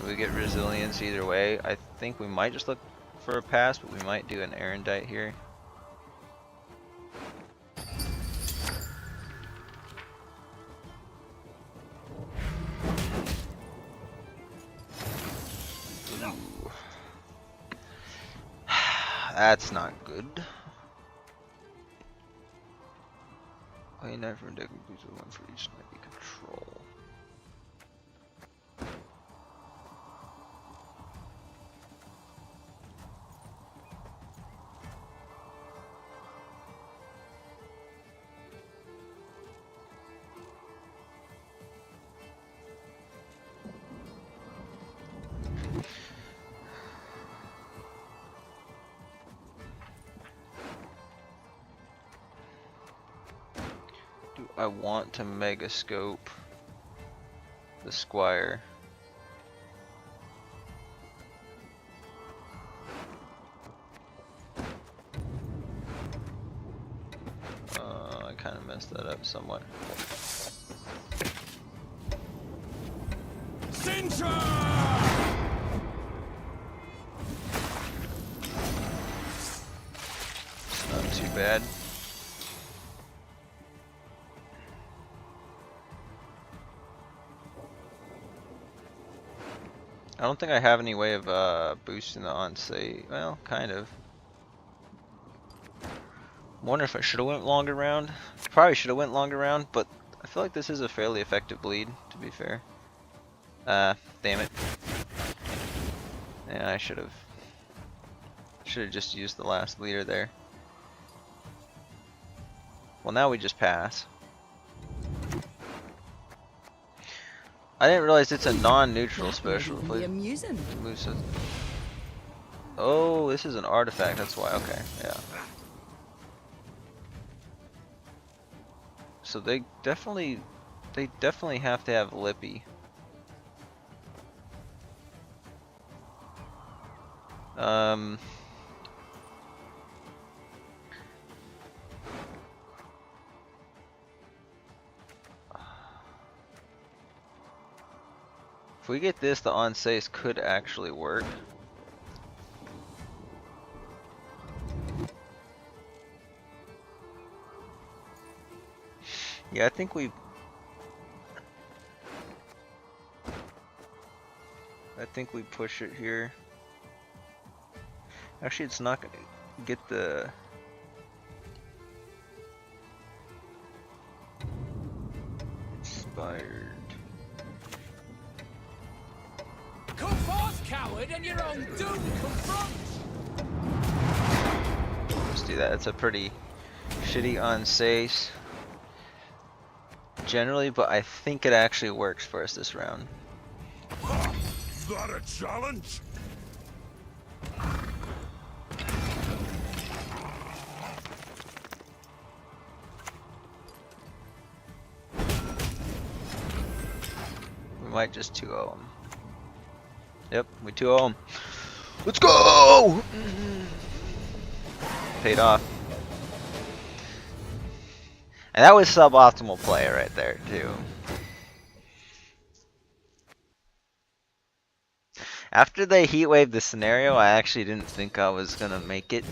We get resilience either way. I think we might just look for a pass, but we might do an erudite here. Ooh. That's not good. Play knife from deck includes one for each knight you control. Do I want to mega scope the squire? I kind of messed that up somewhat. It's not too bad. I don't think I have any way of boosting the on-save. Well, kind of. Wonder if I should have went longer round. Probably should have went longer round, but I feel like this is a fairly effective bleed, to be fair. Damn it. Yeah, I should have just used the last leader there. Well, now we just pass. I didn't realize it's a non-neutral special. Amusing. Oh, this is an artifact. That's why. Okay, yeah. So they definitely have to have Lippy. If we get this, the on-saves could actually work. Yeah, I think we push it here. Actually, it's not gonna get the inspired. Come forth, coward, and your own doom confront! Let's do that. It's a pretty shitty on saves generally, but I think it actually works for us this round. Is that a challenge? We might just 2-0 him. Yep, we 2-0 him. Let's go! Paid off. And that was suboptimal play right there, too. After they heatwave the scenario, I actually didn't think I was gonna make it.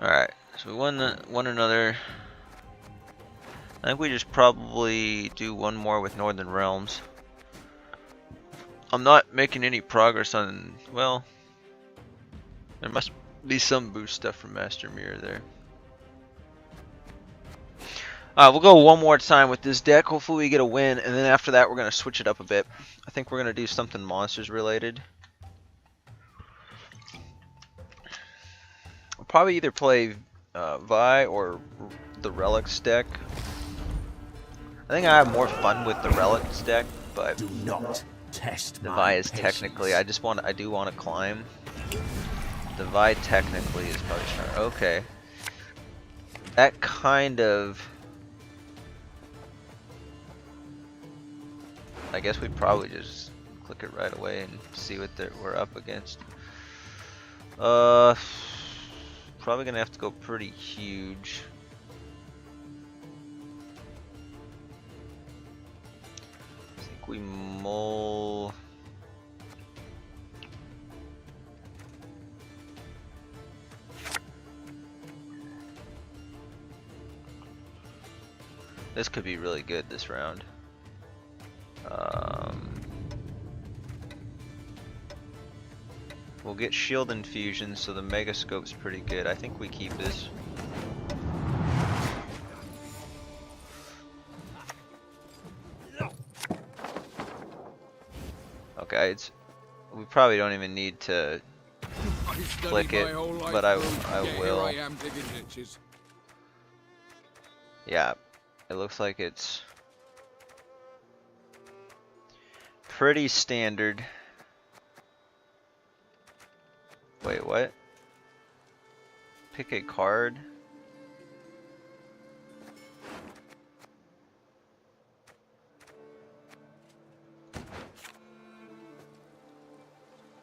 Alright, so we won another. I think we just probably do one more with Northern Realms. I'm not making any progress on, well, there must be some boost stuff from Master Mirror there. We'll go one more time with this deck. Hopefully we get a win, and then after that we're going to switch it up a bit. I think we're going to do something monsters related. probably either play Vi or the Relics deck. I think I have more fun with the Relics deck, but Do not test the my Vi is patience. technically. I do want to climb. The Vi technically is probably stronger. Okay. That kind of. I guess we probably just click it right away and see what we're up against. Probably gonna have to go pretty huge. I think we mull. This could be really good this round. We'll get shield infusion, so the mega scope's pretty good. I think we keep this. Okay, we probably don't even need to click it, but I will. Yeah, it looks like it's pretty standard. Wait, what? Pick a card?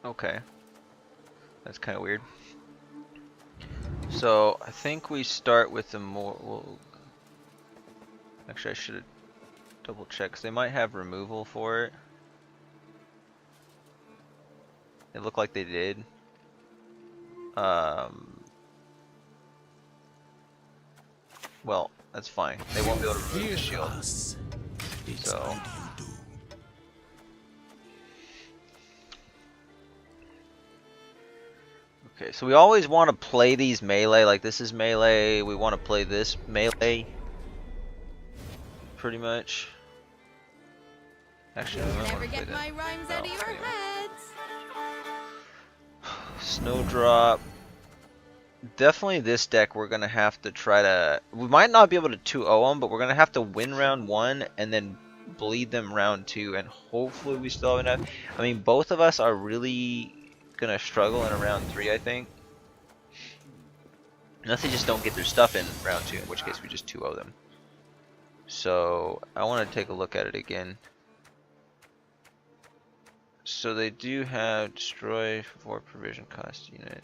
Okay. That's kind of weird. So, I think we start with the more... Well, actually, I should double check, because they might have removal for it. It looked like they did. Well, that's fine. They won't be able to remove the shield. So. Okay, so we always want to play these melee. Like, this is melee. We want to play this melee. Pretty much. Actually, I Never get my rhymes out of your heads. Snowdrop. Definitely this deck we're going to have to try to... We might not be able to 2-0 them, but we're going to have to win round 1 and then bleed them round 2, and hopefully we still have enough. I mean, both of us are really going to struggle in a round 3, I think. Unless they just don't get their stuff in round 2, in which case we just 2-0 them. So, I want to take a look at it again. So they do have destroy for provision cost unit.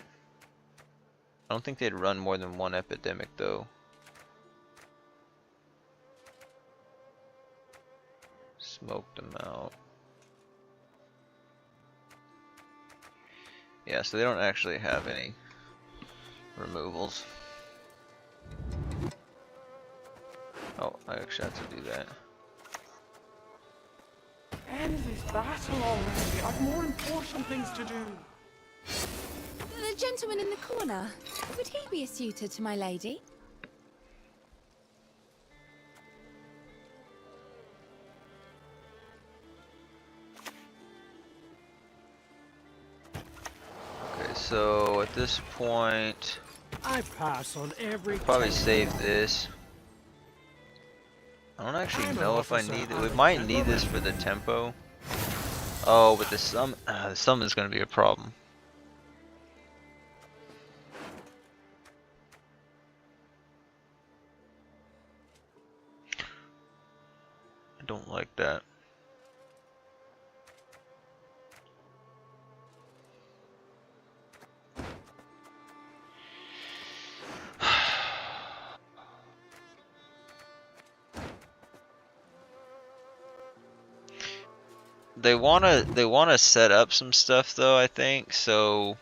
I don't think they'd run more than one epidemic though. Smoke them out. Yeah, so they don't actually have any removals. Oh, I actually have to do that. End this battle already. I've more important things to do. The gentleman in the corner. Would he be a suitor to my lady? Okay, so at this point, I pass on every probably save this. I don't actually know if I need it. We might need this for the tempo. Oh, but the summon is going to be a problem. I don't like that. They wanna set up some stuff though, I think, so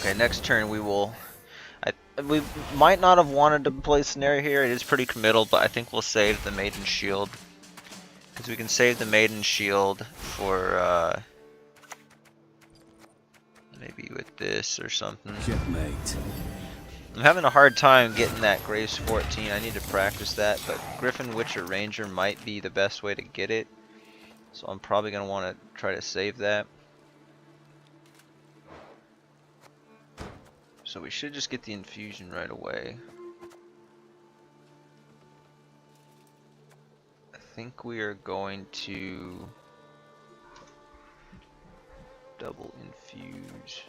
okay, next turn we will. We might not have wanted to play scenario here. It is pretty committal, but I think we'll save the maiden shield because we can save the maiden shield for maybe with this or something. Checkmate. I'm having a hard time getting that Grace 14. I need to practice that, but Griffin, Witcher, Ranger might be the best way to get it. So I'm probably gonna want to try to save that. So we should just get the infusion right away. I think we are going to double infuse.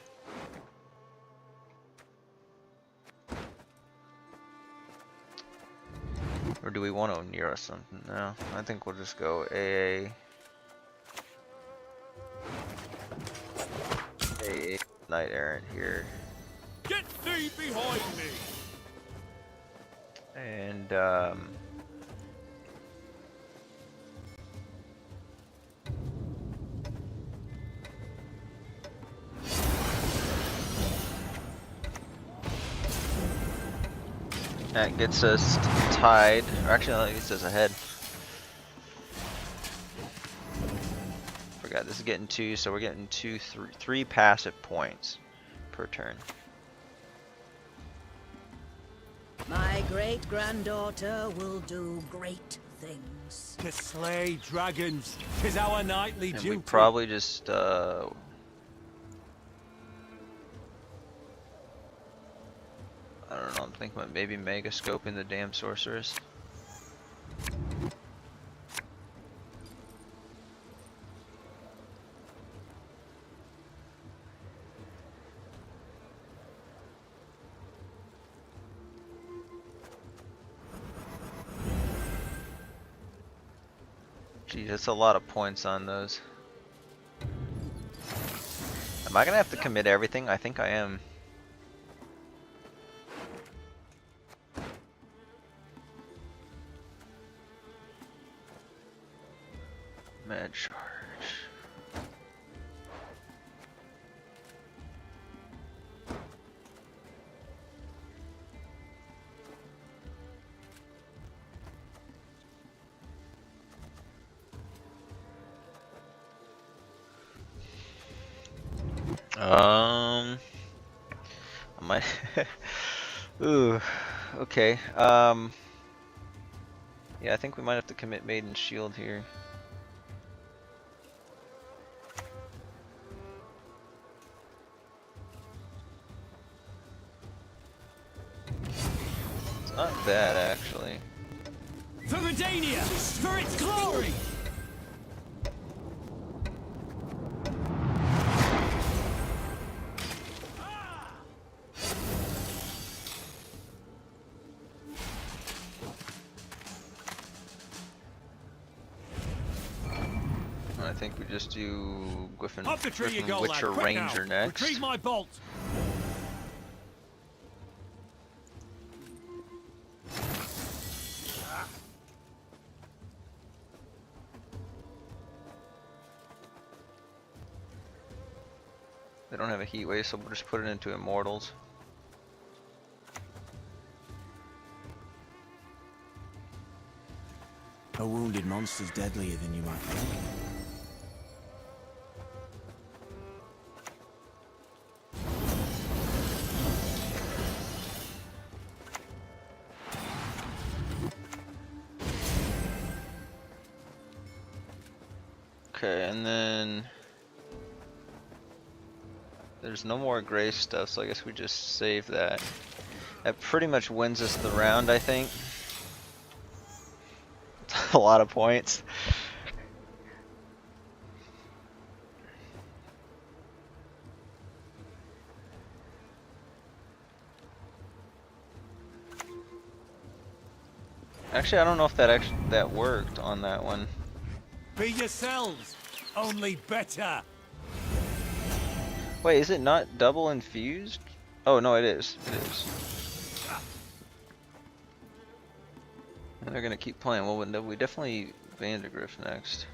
Or do we want to Onira something? No, I think we'll just go AA. AA Knight Errant here. Get thee behind me! And that gets us tied. Or actually, no, that gets us ahead. Forgot this is getting 2, so we're getting 3 passive points per turn. My great-granddaughter will do great things. To slay dragons is our nightly And duty. we probably just I don't know, I'm thinking about maybe mega scoping the damn sorceress. Geez, that's a lot of points on those. Am I gonna have to commit everything? I think I am. Mad charge. I might. Ooh. Okay. Yeah, I think we might have to commit Maiden Shield here. It's not bad, actually. For Redania! For its glory! I think we just do Griffin, Up the tree you go, Witcher, lad. Quick Ranger now. next. Retrieve my bolt. They don't have a heat wave, so we'll just put it into Immortals. A wounded monster's deadlier than you might think. Okay, and then there's no more gray stuff, so I guess we just save that. That pretty much wins us the round, I think. It's a lot of points. Actually, I don't know if that worked on that one. Be yourselves, only better. Wait, is it not double infused? Oh no, it is. It is. And they're gonna keep playing. Well, we definitely Vandergriff next.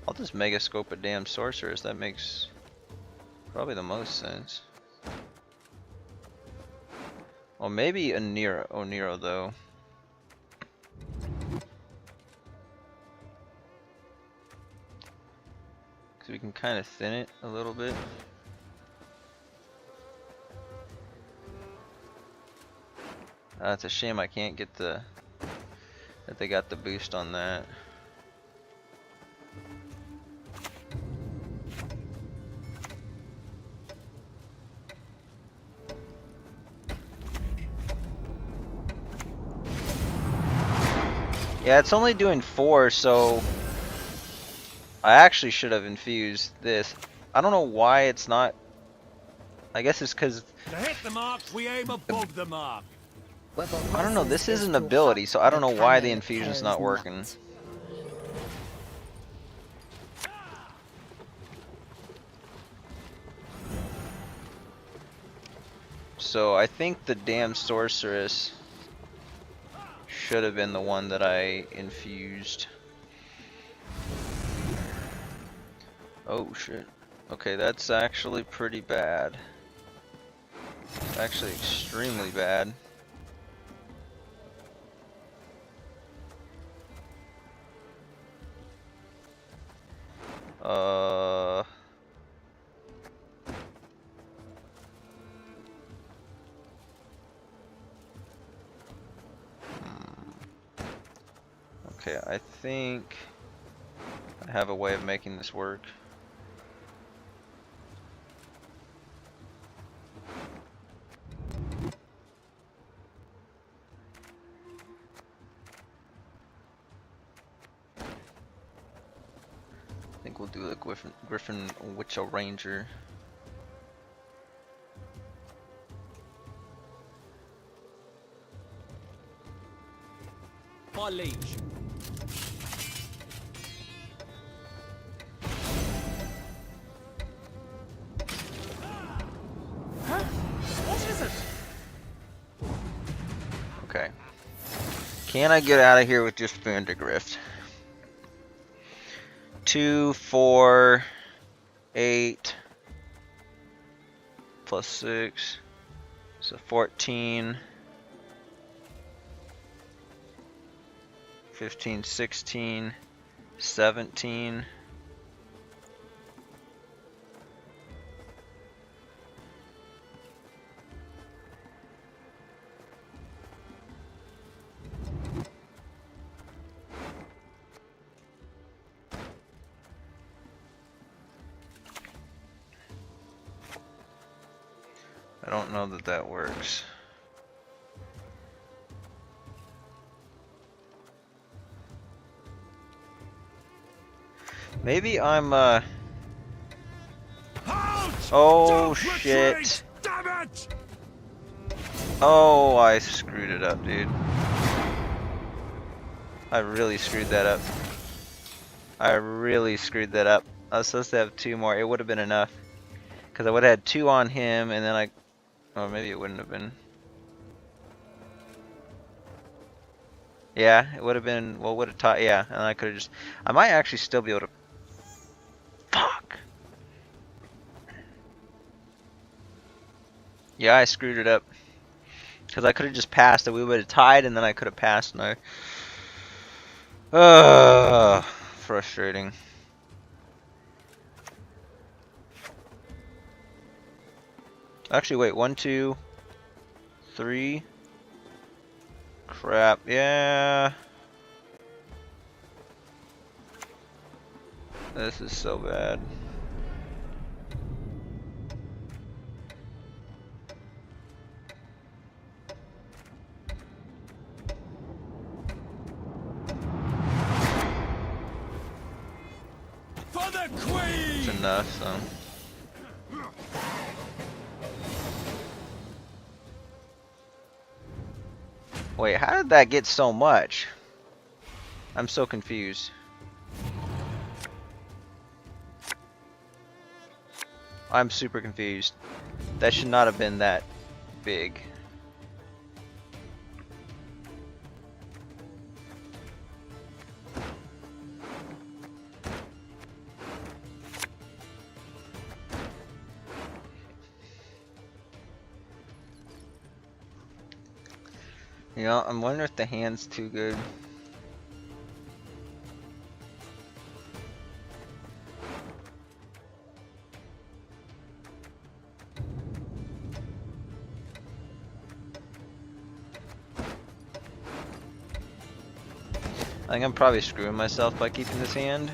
I'll just mega scope a damn sorceress. That makes probably the most sense. Well, maybe a Nero. Oh, Nero though. Cause we can kind of thin it a little bit. It's a shame I can't get that they got the boost on that. Yeah, it's only doing 4, so I actually should have infused this. I don't know why it's not. I guess it's because To hit the mark, we aim above the mark. I don't know. This is an ability, so I don't know why the infusion's not working. So I think the damn sorceress should have been the one that I infused. Oh shit. Okay, that's actually pretty bad. It's actually extremely bad. Okay, I think I have a way of making this work. I think we'll do the Griffin Witcher Ranger. My liege. Huh? What is it? Okay. Can I get out of here with just Vandergrift? 2, 4, 8, plus 6, so 14, 15, 16, 17. I don't know that that works. Maybe I'm oh shit. Damn it! Oh, I screwed it up, dude. I really screwed that up. I really screwed that up. I was supposed to have 2 more. It would have been enough. Because I would have had 2 on him, and then oh, maybe it wouldn't have been. Yeah, it would have been, well, would have taught, yeah, and I could have just, I might actually still be able to, fuck. Yeah, I screwed it up. Because I could have just passed it, we would have tied, and then I could have passed, and frustrating. Actually, wait, 1, 2, 3. Crap, yeah. This is so bad. For the queen! It's enough, so. Wait, how did that get so much? I'm so confused. I'm super confused. That should not have been that big. You know, I'm wondering if the hand's too good. I think I'm probably screwing myself by keeping this hand.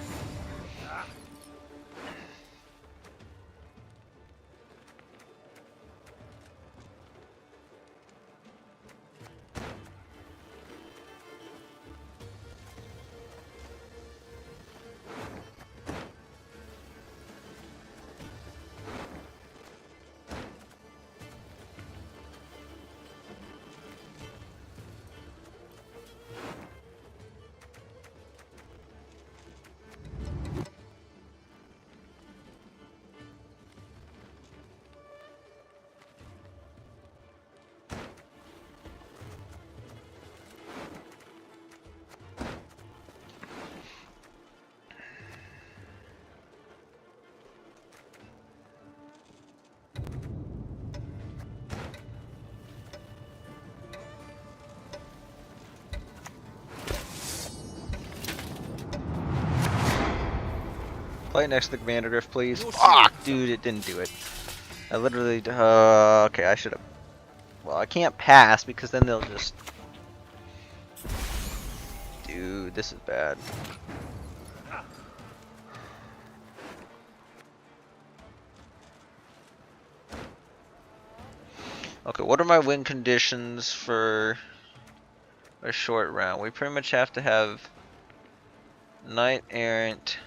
Play it next to the Commander Drift, please. Fuck, dude, it didn't do it. I literally, okay, I should have. Well, I can't pass because then they'll just. Dude, this is bad. Okay, what are my win conditions for a short round? We pretty much have to have Knight Errant.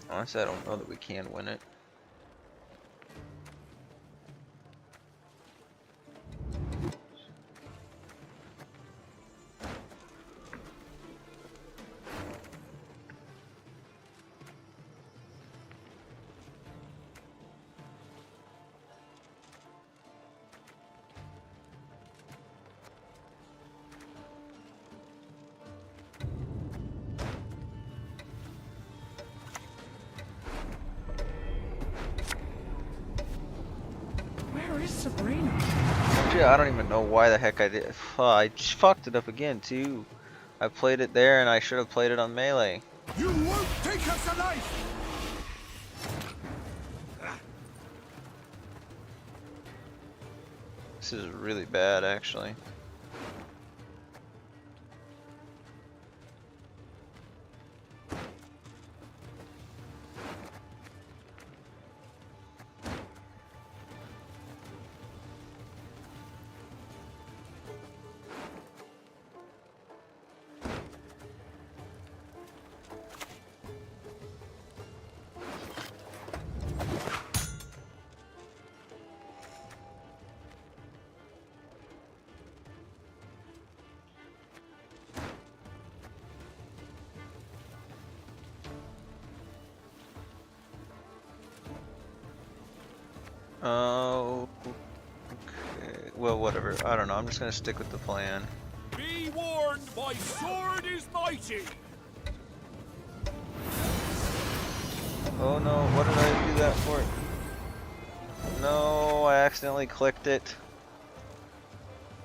Honestly, I don't know that we can win it. Where is Sabrina? Yeah, I don't even know why the heck I did. I fucked it up again too. I played it there and I should have played it on melee. You won't take us alive! This is really bad, actually. Oh, okay. Well, whatever. I don't know. I'm just gonna stick with the plan. Be warned, my sword is mighty. Oh no, what did I do that for? No, I accidentally clicked it.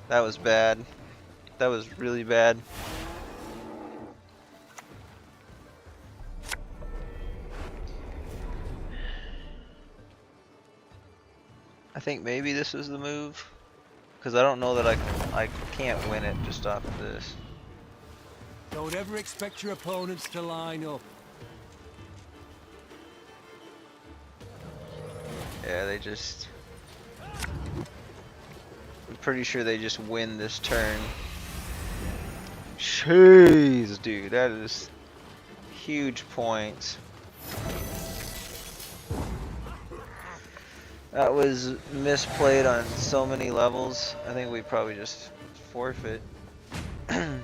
That was bad. That was really bad. I think maybe this was the move, because I don't know that I can't win it just off of this. Don't ever expect your opponents to line up. Yeah, they just. I'm pretty sure they just win this turn. Jeez, dude, that is huge points. That was misplayed on so many levels. I think we probably just forfeit. I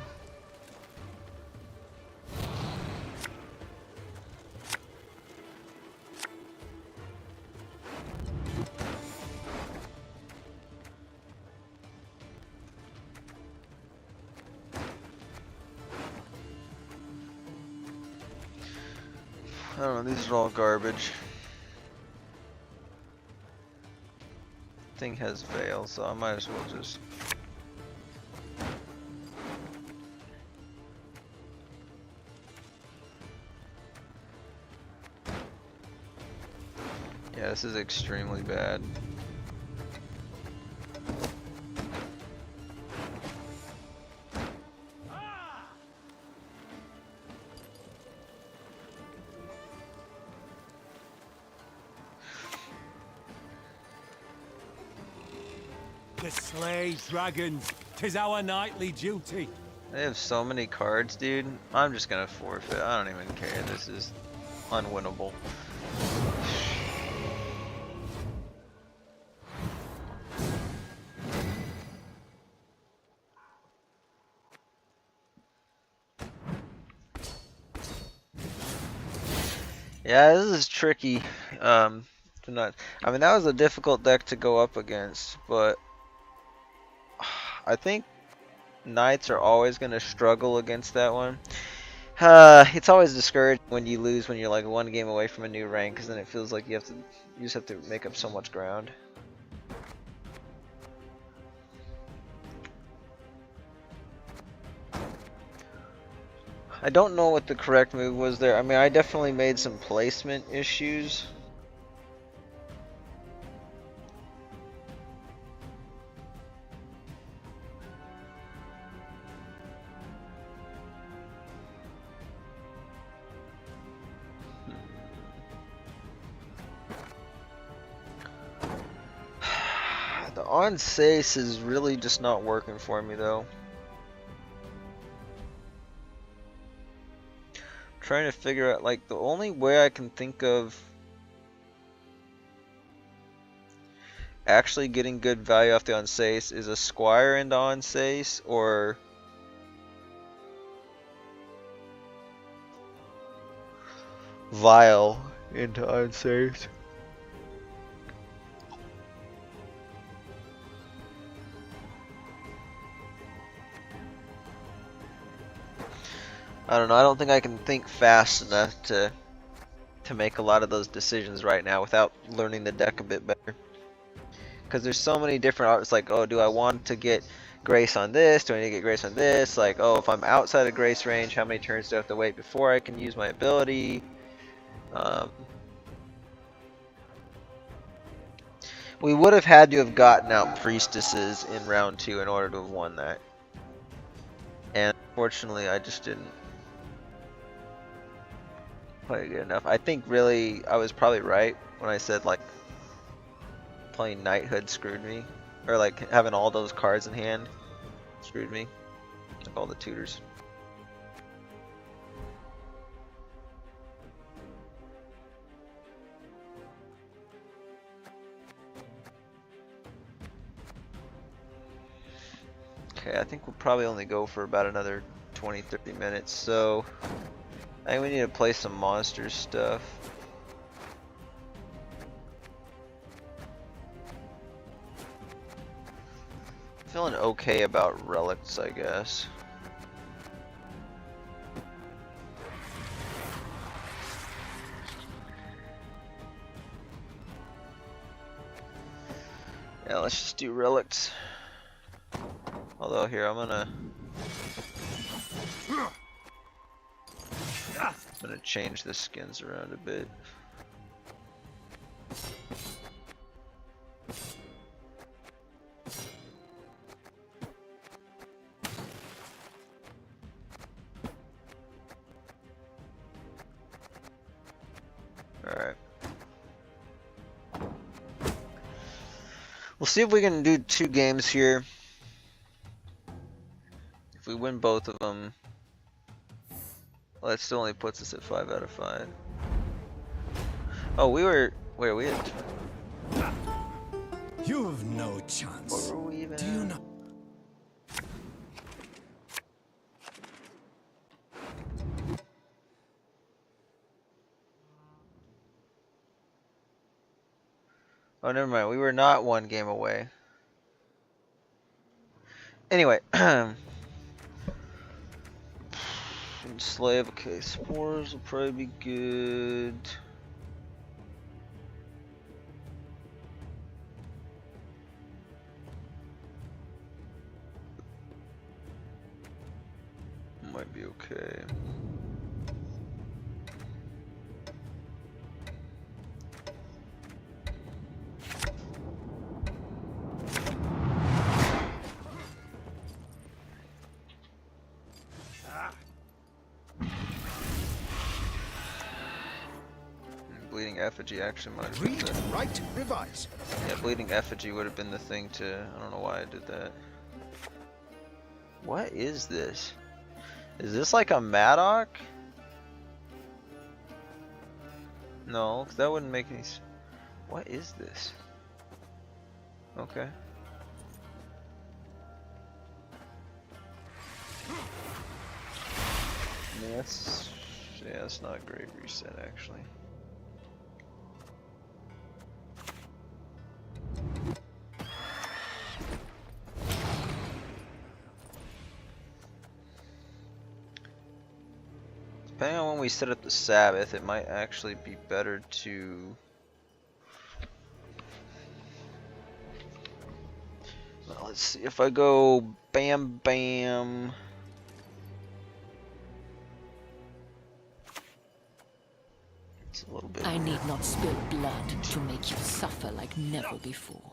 don't know, these are all garbage. thing has Veil, so I might as well just... Yeah, this is extremely bad. To slay dragons, 'tis our nightly duty. They have so many cards, dude. I'm just gonna forfeit. I don't even care. This is unwinnable. Yeah, this is tricky. To not. I mean, that was a difficult deck to go up against, but I think Knights are always gonna struggle against that one. It's always discouraging when you lose when you're like one game away from a new rank, because then it feels like you just have to make up so much ground. I don't know what the correct move was there. I mean, I definitely made some placement issues. The on Sace is really just not working for me though. Trying to figure out, like, the only way I can think of actually getting good value off the Onsace is a Squire into Onsace, or Vile into Onsace. I don't know, I don't think I can think fast enough to make a lot of those decisions right now without learning the deck a bit better. Because there's so many different arts, like, oh, do I want to get Grace on this? Do I need to get Grace on this? Like, oh, if I'm outside of Grace range, how many turns do I have to wait before I can use my ability? We would have had to have gotten out Priestesses in round 2 in order to have won that. And unfortunately, I just didn't play good enough. I think really I was probably right when I said like playing Knighthood screwed me, or like having all those cards in hand screwed me, like all the tutors. Okay, I think we'll probably only go for about another 20-30 minutes, so I think we need to play some monster stuff. Feeling okay about relics, I guess. Yeah, let's just do relics. Although here, I'm gonna change the skins around a bit. Alright. We'll see if we can do 2 games here. If we win both of them, well, that still only puts us at 5 out of 5. Oh, we were... Wait, we had... You've no chance. What were we even Do you at? know? Oh, never mind. We were not 1 game away. Anyway. Enslave. Okay, spores will probably be good. Okay. Bleeding effigy actually might have been Read, write, revise. yeah, bleeding effigy would have been the thing to. I don't know why I did that. What is this? Is this like a Maddock? No, 'cause that wouldn't make any. What is this? Okay. Yeah, that's not a great reset actually. Depending on when we set up the Sabbath, it might actually be better to. Well, let's see if I go bam bam. It's a little bit. I need not spill blood to make you suffer like never before.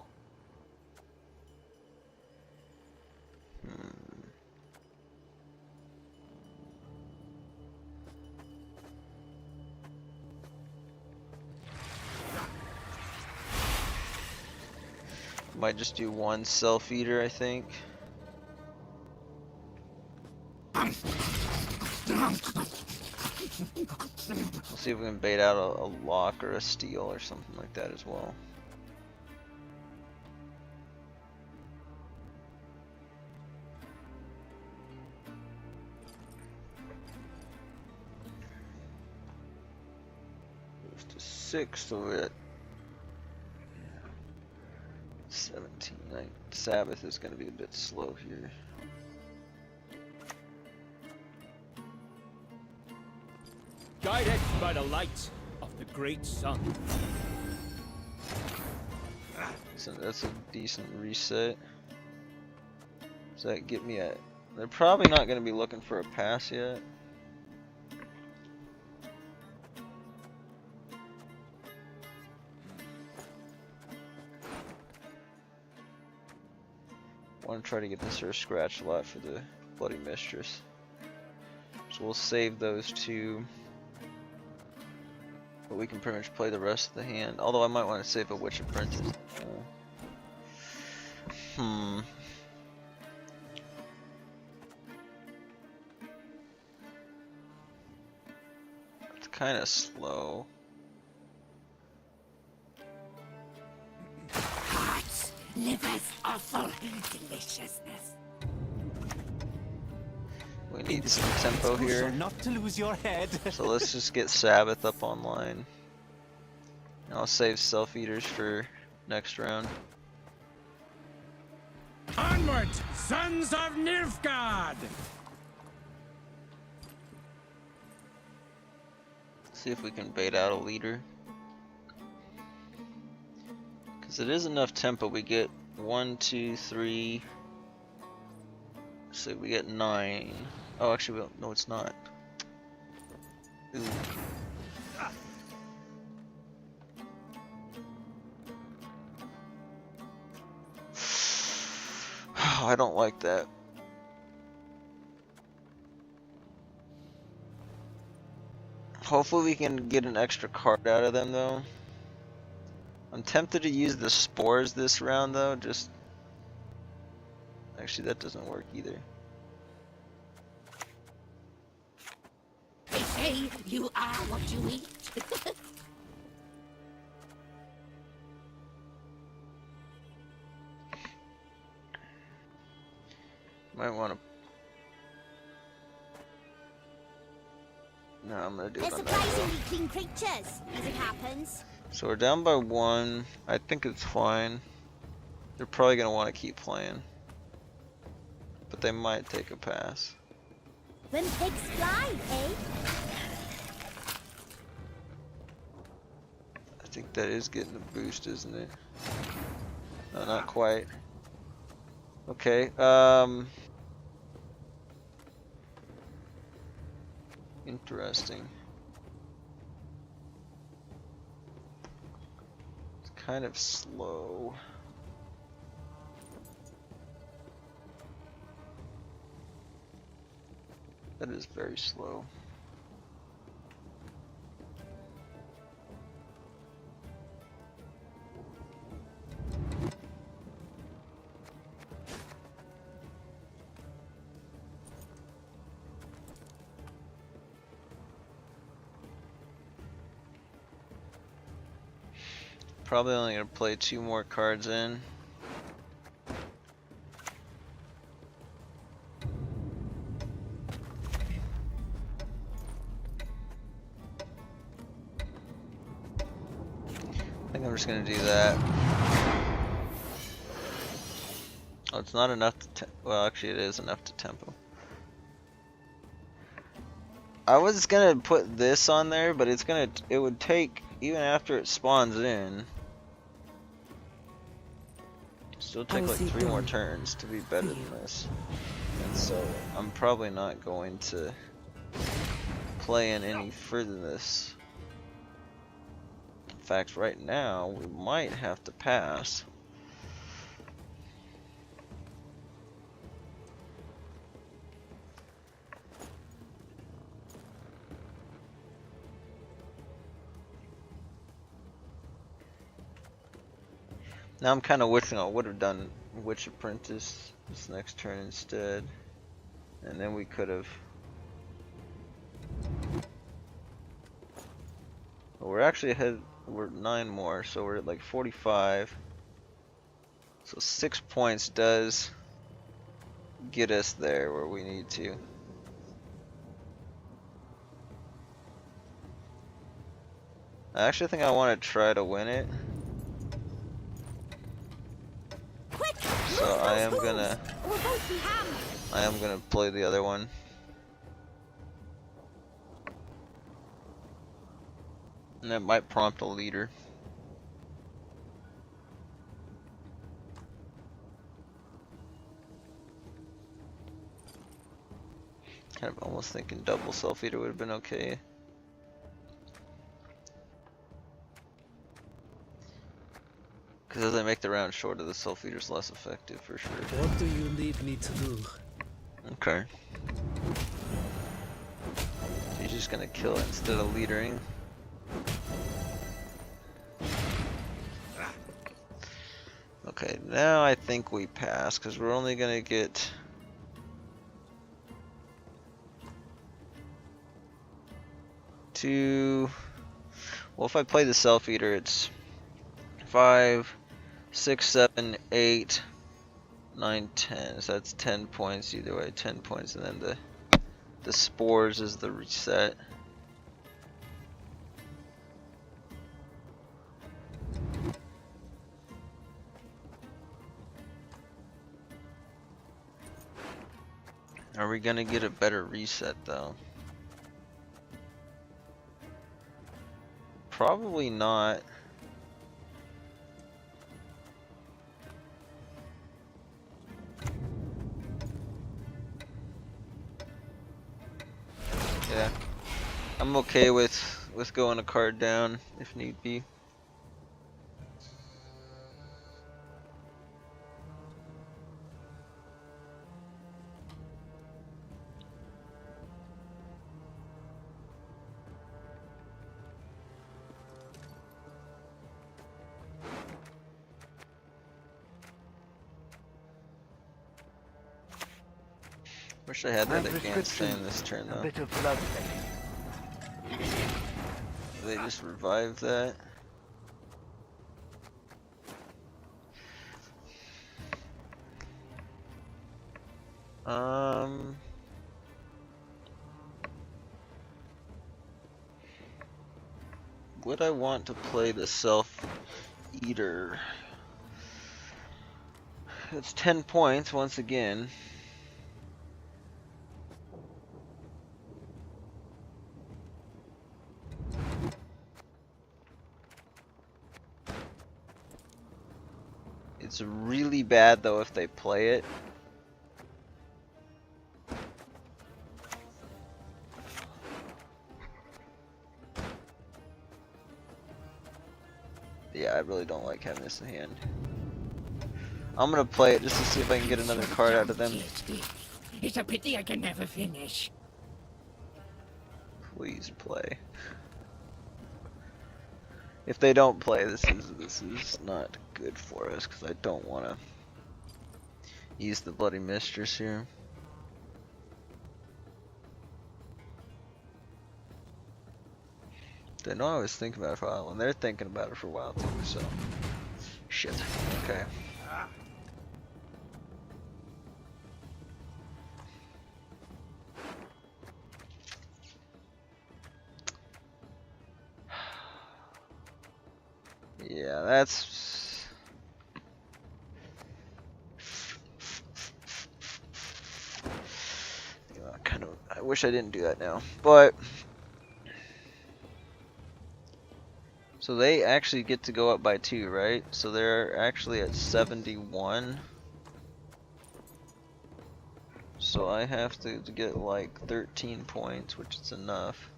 Might just do one self-eater, I think. We'll see if we can bait out a lock or a steal or something like that as well. Goes to 6, so we're at 17. Sabbath is going to be a bit slow here. Guided by the light of the great sun. So that's a decent reset. Does that get me at... They're probably not going to be looking for a pass yet. I want to try to get this or scratch a lot for the Bloody Mistress. So we'll save those two. But we can pretty much play the rest of the hand. Although I might want to save a Witch Apprentice. It's kind of slow. Hearts, livers, awful deliciousness. We need some tempo here. Not to lose your head. So let's just get Sabbath up online. And I'll save Self-Eaters for next round. Onward, sons of Nilfgaard! See if we can bait out a leader. Because it is enough tempo. We get 1, 2, 3. So we get 9. Oh, actually, no, it's not. Ooh. Oh, I don't like that. Hopefully we can get an extra card out of them though. I'm tempted to use the spores this round though, just... Actually that doesn't work either. They say you are what you eat. Might want to... No, I'm gonna do They're it on that surprisingly clean creatures, as it happens. So we're down by 1. I think it's fine. They're probably gonna want to keep playing. But they might take a pass. When pigs fly, eh? I think that is getting a boost, isn't it? No, not quite. Okay, Interesting. It's kind of slow. That is very slow. Probably only gonna play 2 more cards in. I think I'm just gonna do that. Oh, it's not enough to well, actually it is enough to tempo. I was gonna put this on there, but it would take, even after it spawns in, still take like 3 more turns to be better than this. And so I'm probably not going to play in any further than this. In fact, right now we might have to pass. Now I'm kind of wishing I would have done Witch Apprentice this next turn instead, and then we could have. Well, we're actually ahead. We're 9 more, so we're at like 45. So 6 points does get us there where we need to. I actually think I want to try to win it. So I am gonna play the other one. And that might prompt a leader. Kind of almost thinking double self-eater would have been okay. Because as I make the round shorter, the self-eater's less effective for sure. What do you need me to do? Okay. He's just gonna kill it instead of leadering. Okay, now I think we pass, because we're only gonna get... two... Well, if I play the self-eater, it's 5, 6, 7, 8, 9, 10. So that's 10 points either way, 10 points, and then the spores is the reset. Are we gonna get a better reset though? Probably not. Yeah, I'm okay with going a card down if need be. Wish I had that advanced thing this turn though. They just revived that. Would I want to play the self-eater? It's 10 points once again. It's really bad though if they play it. I really don't like having this in hand. I'm gonna play it just to see if I can get another card out of them. It's a pity I can never finish. Please play. If they don't play, this is not good for us because I don't want to use the Bloody Mistress here. They know I was thinking about it for a while, and they're thinking about it for a while too. So, shit. Okay. Yeah, that's... kind of... I wish I didn't do that now, but... So they actually get to go up by 2, right? So they're actually at 71. So I have to get like 13 points, which is enough.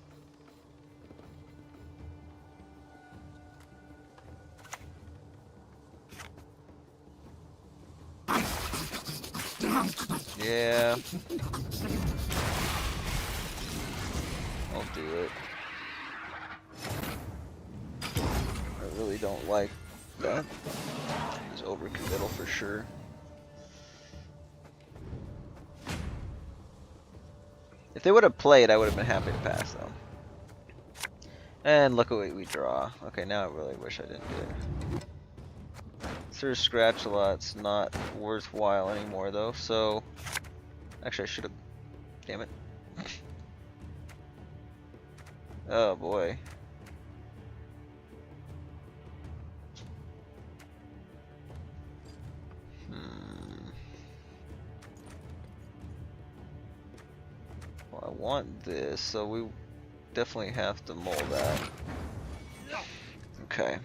Yeah. I'll do it. I really don't like that. It's overcommittal for sure. If they would have played, I would have been happy to pass though. And look at what we draw. Okay, now I really wish I didn't do it. Sir Scratch a lot's not worthwhile anymore though, so actually I should have. Damn it. Oh boy. Well, I want this, so we definitely have to mold that. Okay.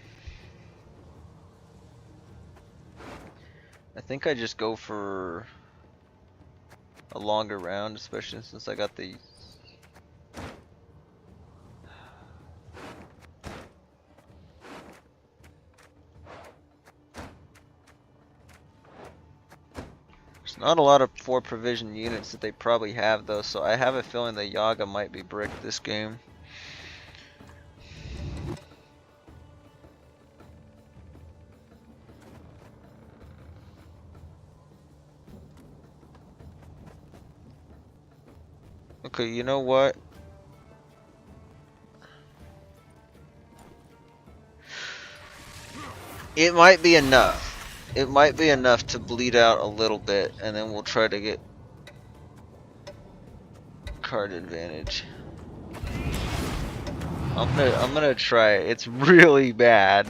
I think I just go for a longer round, especially since I got the... There's not a lot of 4 provision units that they probably have though, so I have a feeling the Yaga might be bricked this game. Okay, you know what? It might be enough. It might be enough to bleed out a little bit, and then we'll try to get card advantage. I'm gonna try it. It's really bad.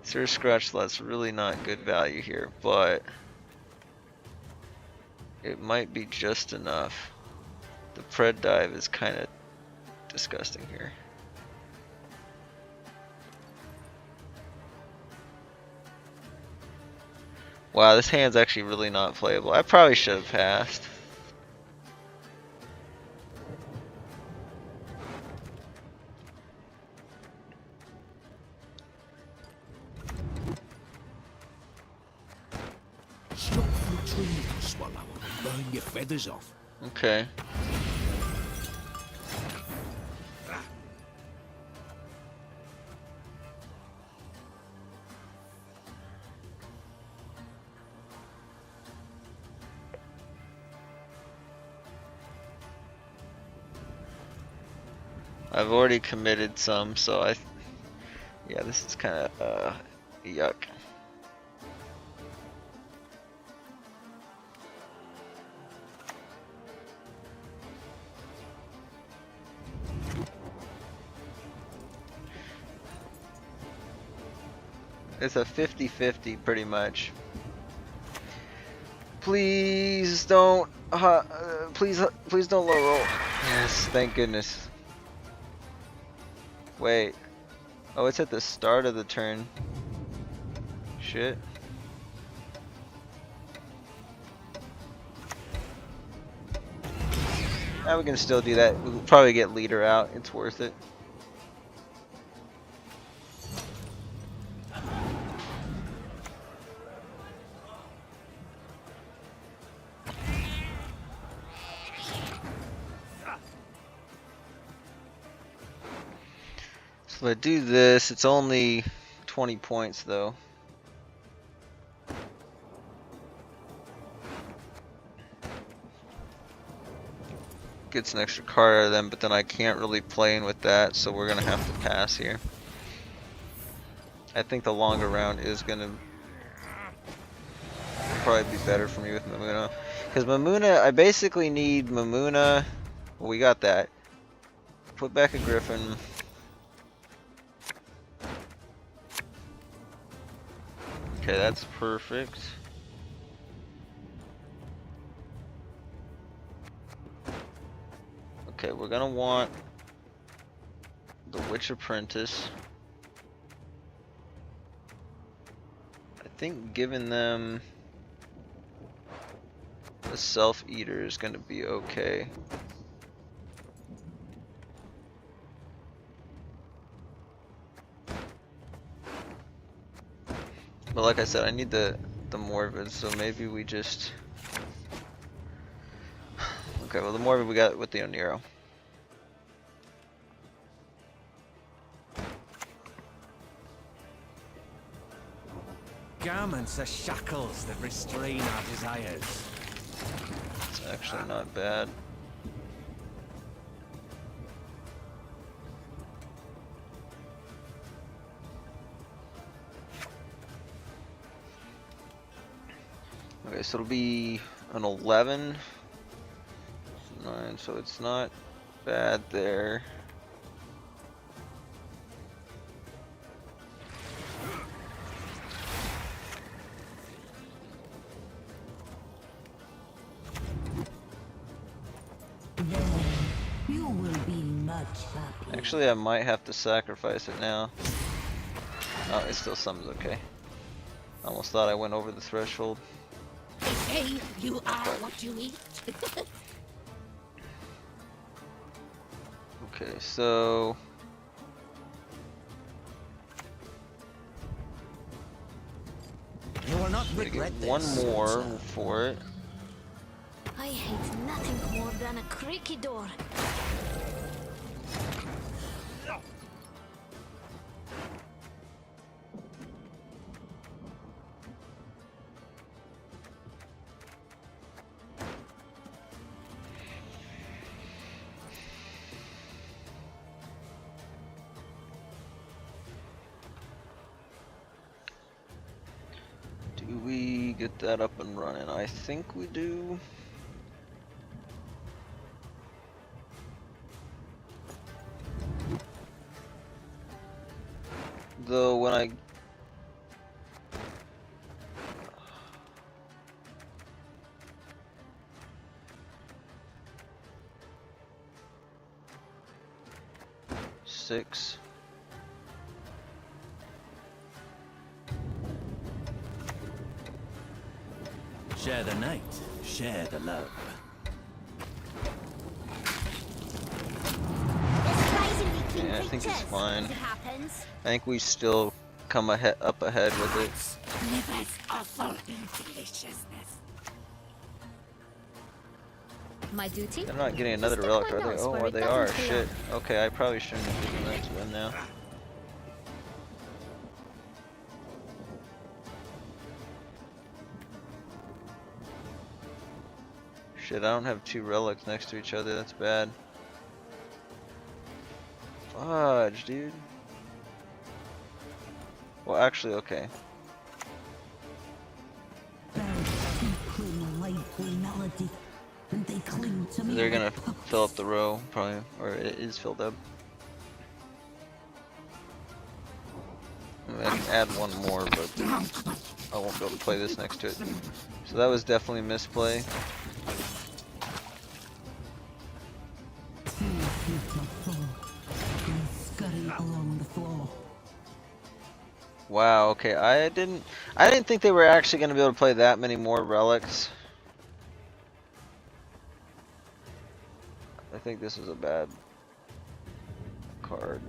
Sir Scratch Slot's really not good value here, but it might be just enough. The Pred Dive is kind of disgusting here. Wow, this hand's actually really not playable. I probably should have passed. Stop fluttering, little swallow, and burn your feathers off. Okay. I've already committed some, so yeah, this is kind of yuck. It's a 50-50 pretty much. Please don't please don't low roll. Yes, thank goodness. Wait. Oh, it's at the start of the turn. Shit. Now we can still do that. We'll probably get leader out. It's worth it. If I do this, it's only 20 points though. Gets an extra card out of them, but then I can't really play in with that, so we're gonna have to pass here. I think the longer round is gonna probably be better for me with Mamuna. Because Mamuna, I basically need Mamuna. Well, we got that. Put back a Griffin. Okay, that's perfect. Okay, we're gonna want the Witch Apprentice. I think giving them the Self Eater is gonna be okay. But like I said, I need the Morvid, so maybe we just... Okay, well the Morvid we got with the Oniro. Garments are shackles that restrain our desires. It's actually not bad. Okay, so it'll be an 11, 9, so it's not bad there. You will be much happy. Actually, I might have to sacrifice it now. Oh, it still sums okay. Almost thought I went over the threshold. Hey, you are what you eat. Okay, so You will not I'm gonna regret get this. one more for it. I hate nothing more than a creaky door. Do we get that up and running? I think we do. Though when I six. Share the night, share the love. Yeah, I think it's fine. I think we still come up ahead with it. Livers offer deliciousness. My duty? They're not getting another relic, are they? Oh, they are. Shit. Okay, I probably shouldn't have given that to them now. Shit, I don't have two relics next to each other. That's bad. Fudge, dude. Well, actually, okay. They're gonna fill up the row, probably, or it is filled up. I mean, I can add one more, but I won't be able to play this next to it. So that was definitely a misplay. Wow, okay, I didn't think they were actually gonna be able to play that many more relics. I think this is a bad card.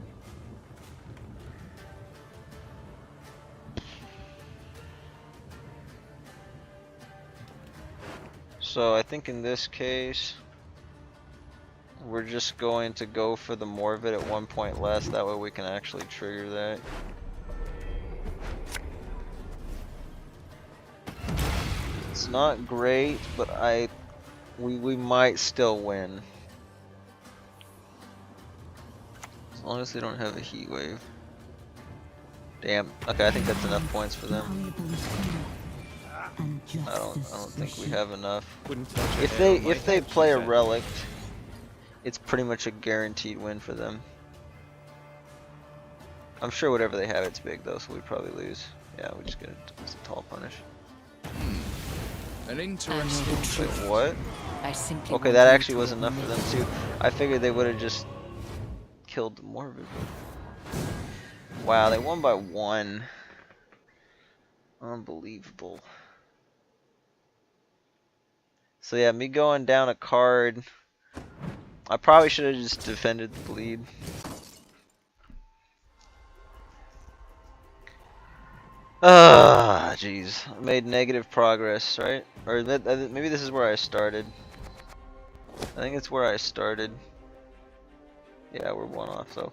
So I think in this case, we're just going to go for the more of it at 1 point less. That way we can actually trigger that. It's not great, but we might still win. As long as they don't have a heat wave. Damn. Okay, I think that's enough points for them. I don't think we have enough. If they play a relic, it's pretty much a guaranteed win for them. I'm sure whatever they have, it's big though, so we probably lose. Yeah, we just get a tall punish. An interesting. Wait, what? I simply Okay, want that you actually to was enough for them too. I figured they would have just killed the Morbid. Wow, they won by 1. Unbelievable. So yeah, me going down a card. I probably should have just defended the bleed. Ah, jeez. I made negative progress, right? Or maybe this is where I started. I think it's where I started. Yeah, we're 1 off, so